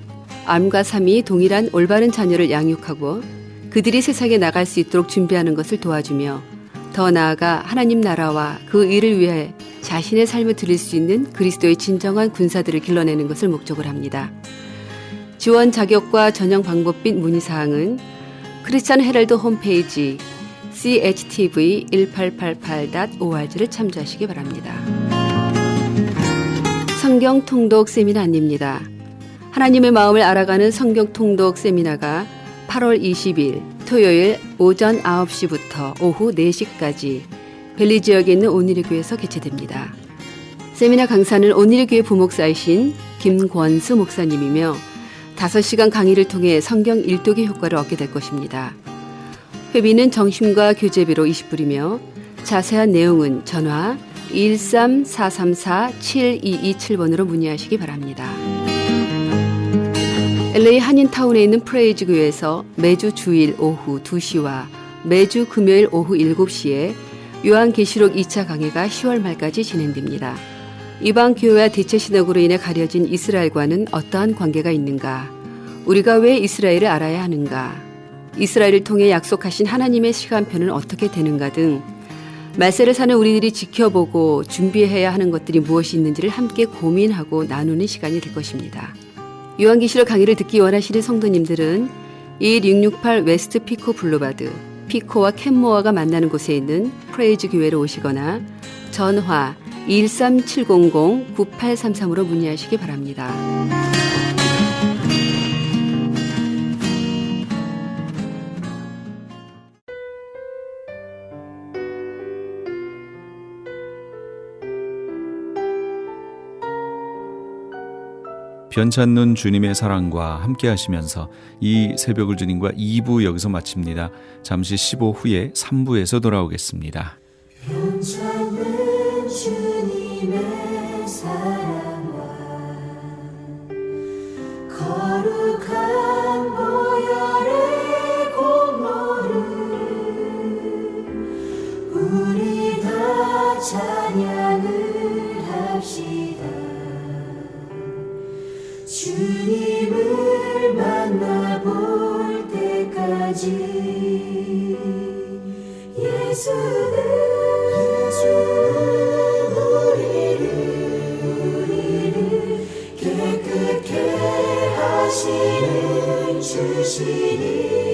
암과 삶이 동일한 올바른 자녀를 양육하고 그들이 세상에 나갈 수 있도록 준비하는 것을 도와주며 더 나아가 하나님 나라와 그 일을 위해 자신의 삶을 드릴 수 있는 그리스도의 진정한 군사들을 길러내는 것을 목적으로 합니다. 지원 자격과 전형 방법 및 문의사항은 크리스천 헤럴드 홈페이지 chtv1888.org를 참조하시기 바랍니다. 성경 통독 세미나입니다. 하나님의 마음을 알아가는 성경 통독 세미나가 8월 20일 토요일 오전 9시부터 오후 4시까지 벨리 지역에 있는 온누리 교회에서 개최됩니다. 세미나 강사는 온누리 교회 부목사이신 김권수 목사님이며 5시간 강의를 통해 성경 일독의 효과를 얻게 될 것입니다. 회비는 정심과 교재비로 20불이며 자세한 내용은 전화 13434-7227번으로 문의하시기 바랍니다. LA 한인타운에 있는 프레이즈 교회에서 매주 주일 오후 2시와 매주 금요일 오후 7시에 요한계시록 2차 강해가 10월 말까지 진행됩니다. 이방 교회와 대체 신학으로 인해 가려진 이스라엘과는 어떠한 관계가 있는가? 우리가 왜 이스라엘을 알아야 하는가? 이스라엘을 통해 약속하신 하나님의 시간표는 어떻게 되는가 등 말세를 사는 우리들이 지켜보고 준비해야 하는 것들이 무엇이 있는지를 함께 고민하고 나누는 시간이 될 것입니다. 요한계시록 강의를 듣기 원하시는 성도님들은 1668 웨스트 피코 블루바드 피코와 캔모어가 만나는 곳에 있는 프레이즈 교회로 오시거나 전화 213-700-9833으로 문의하시기 바랍니다. 변찮는 주님의 사랑과 함께 하시면서 이 새벽을 주님과 2부 여기서 마칩니다. 잠시 15 후에 3부에서 돌아오겠습니다. 변찮는 주님의 사랑과 거룩한 보혈의 공로를 우리 다 찬양을 합시다. 주님을 만나볼 때까지 예수는 우리를 깨끗게 하시는 주시니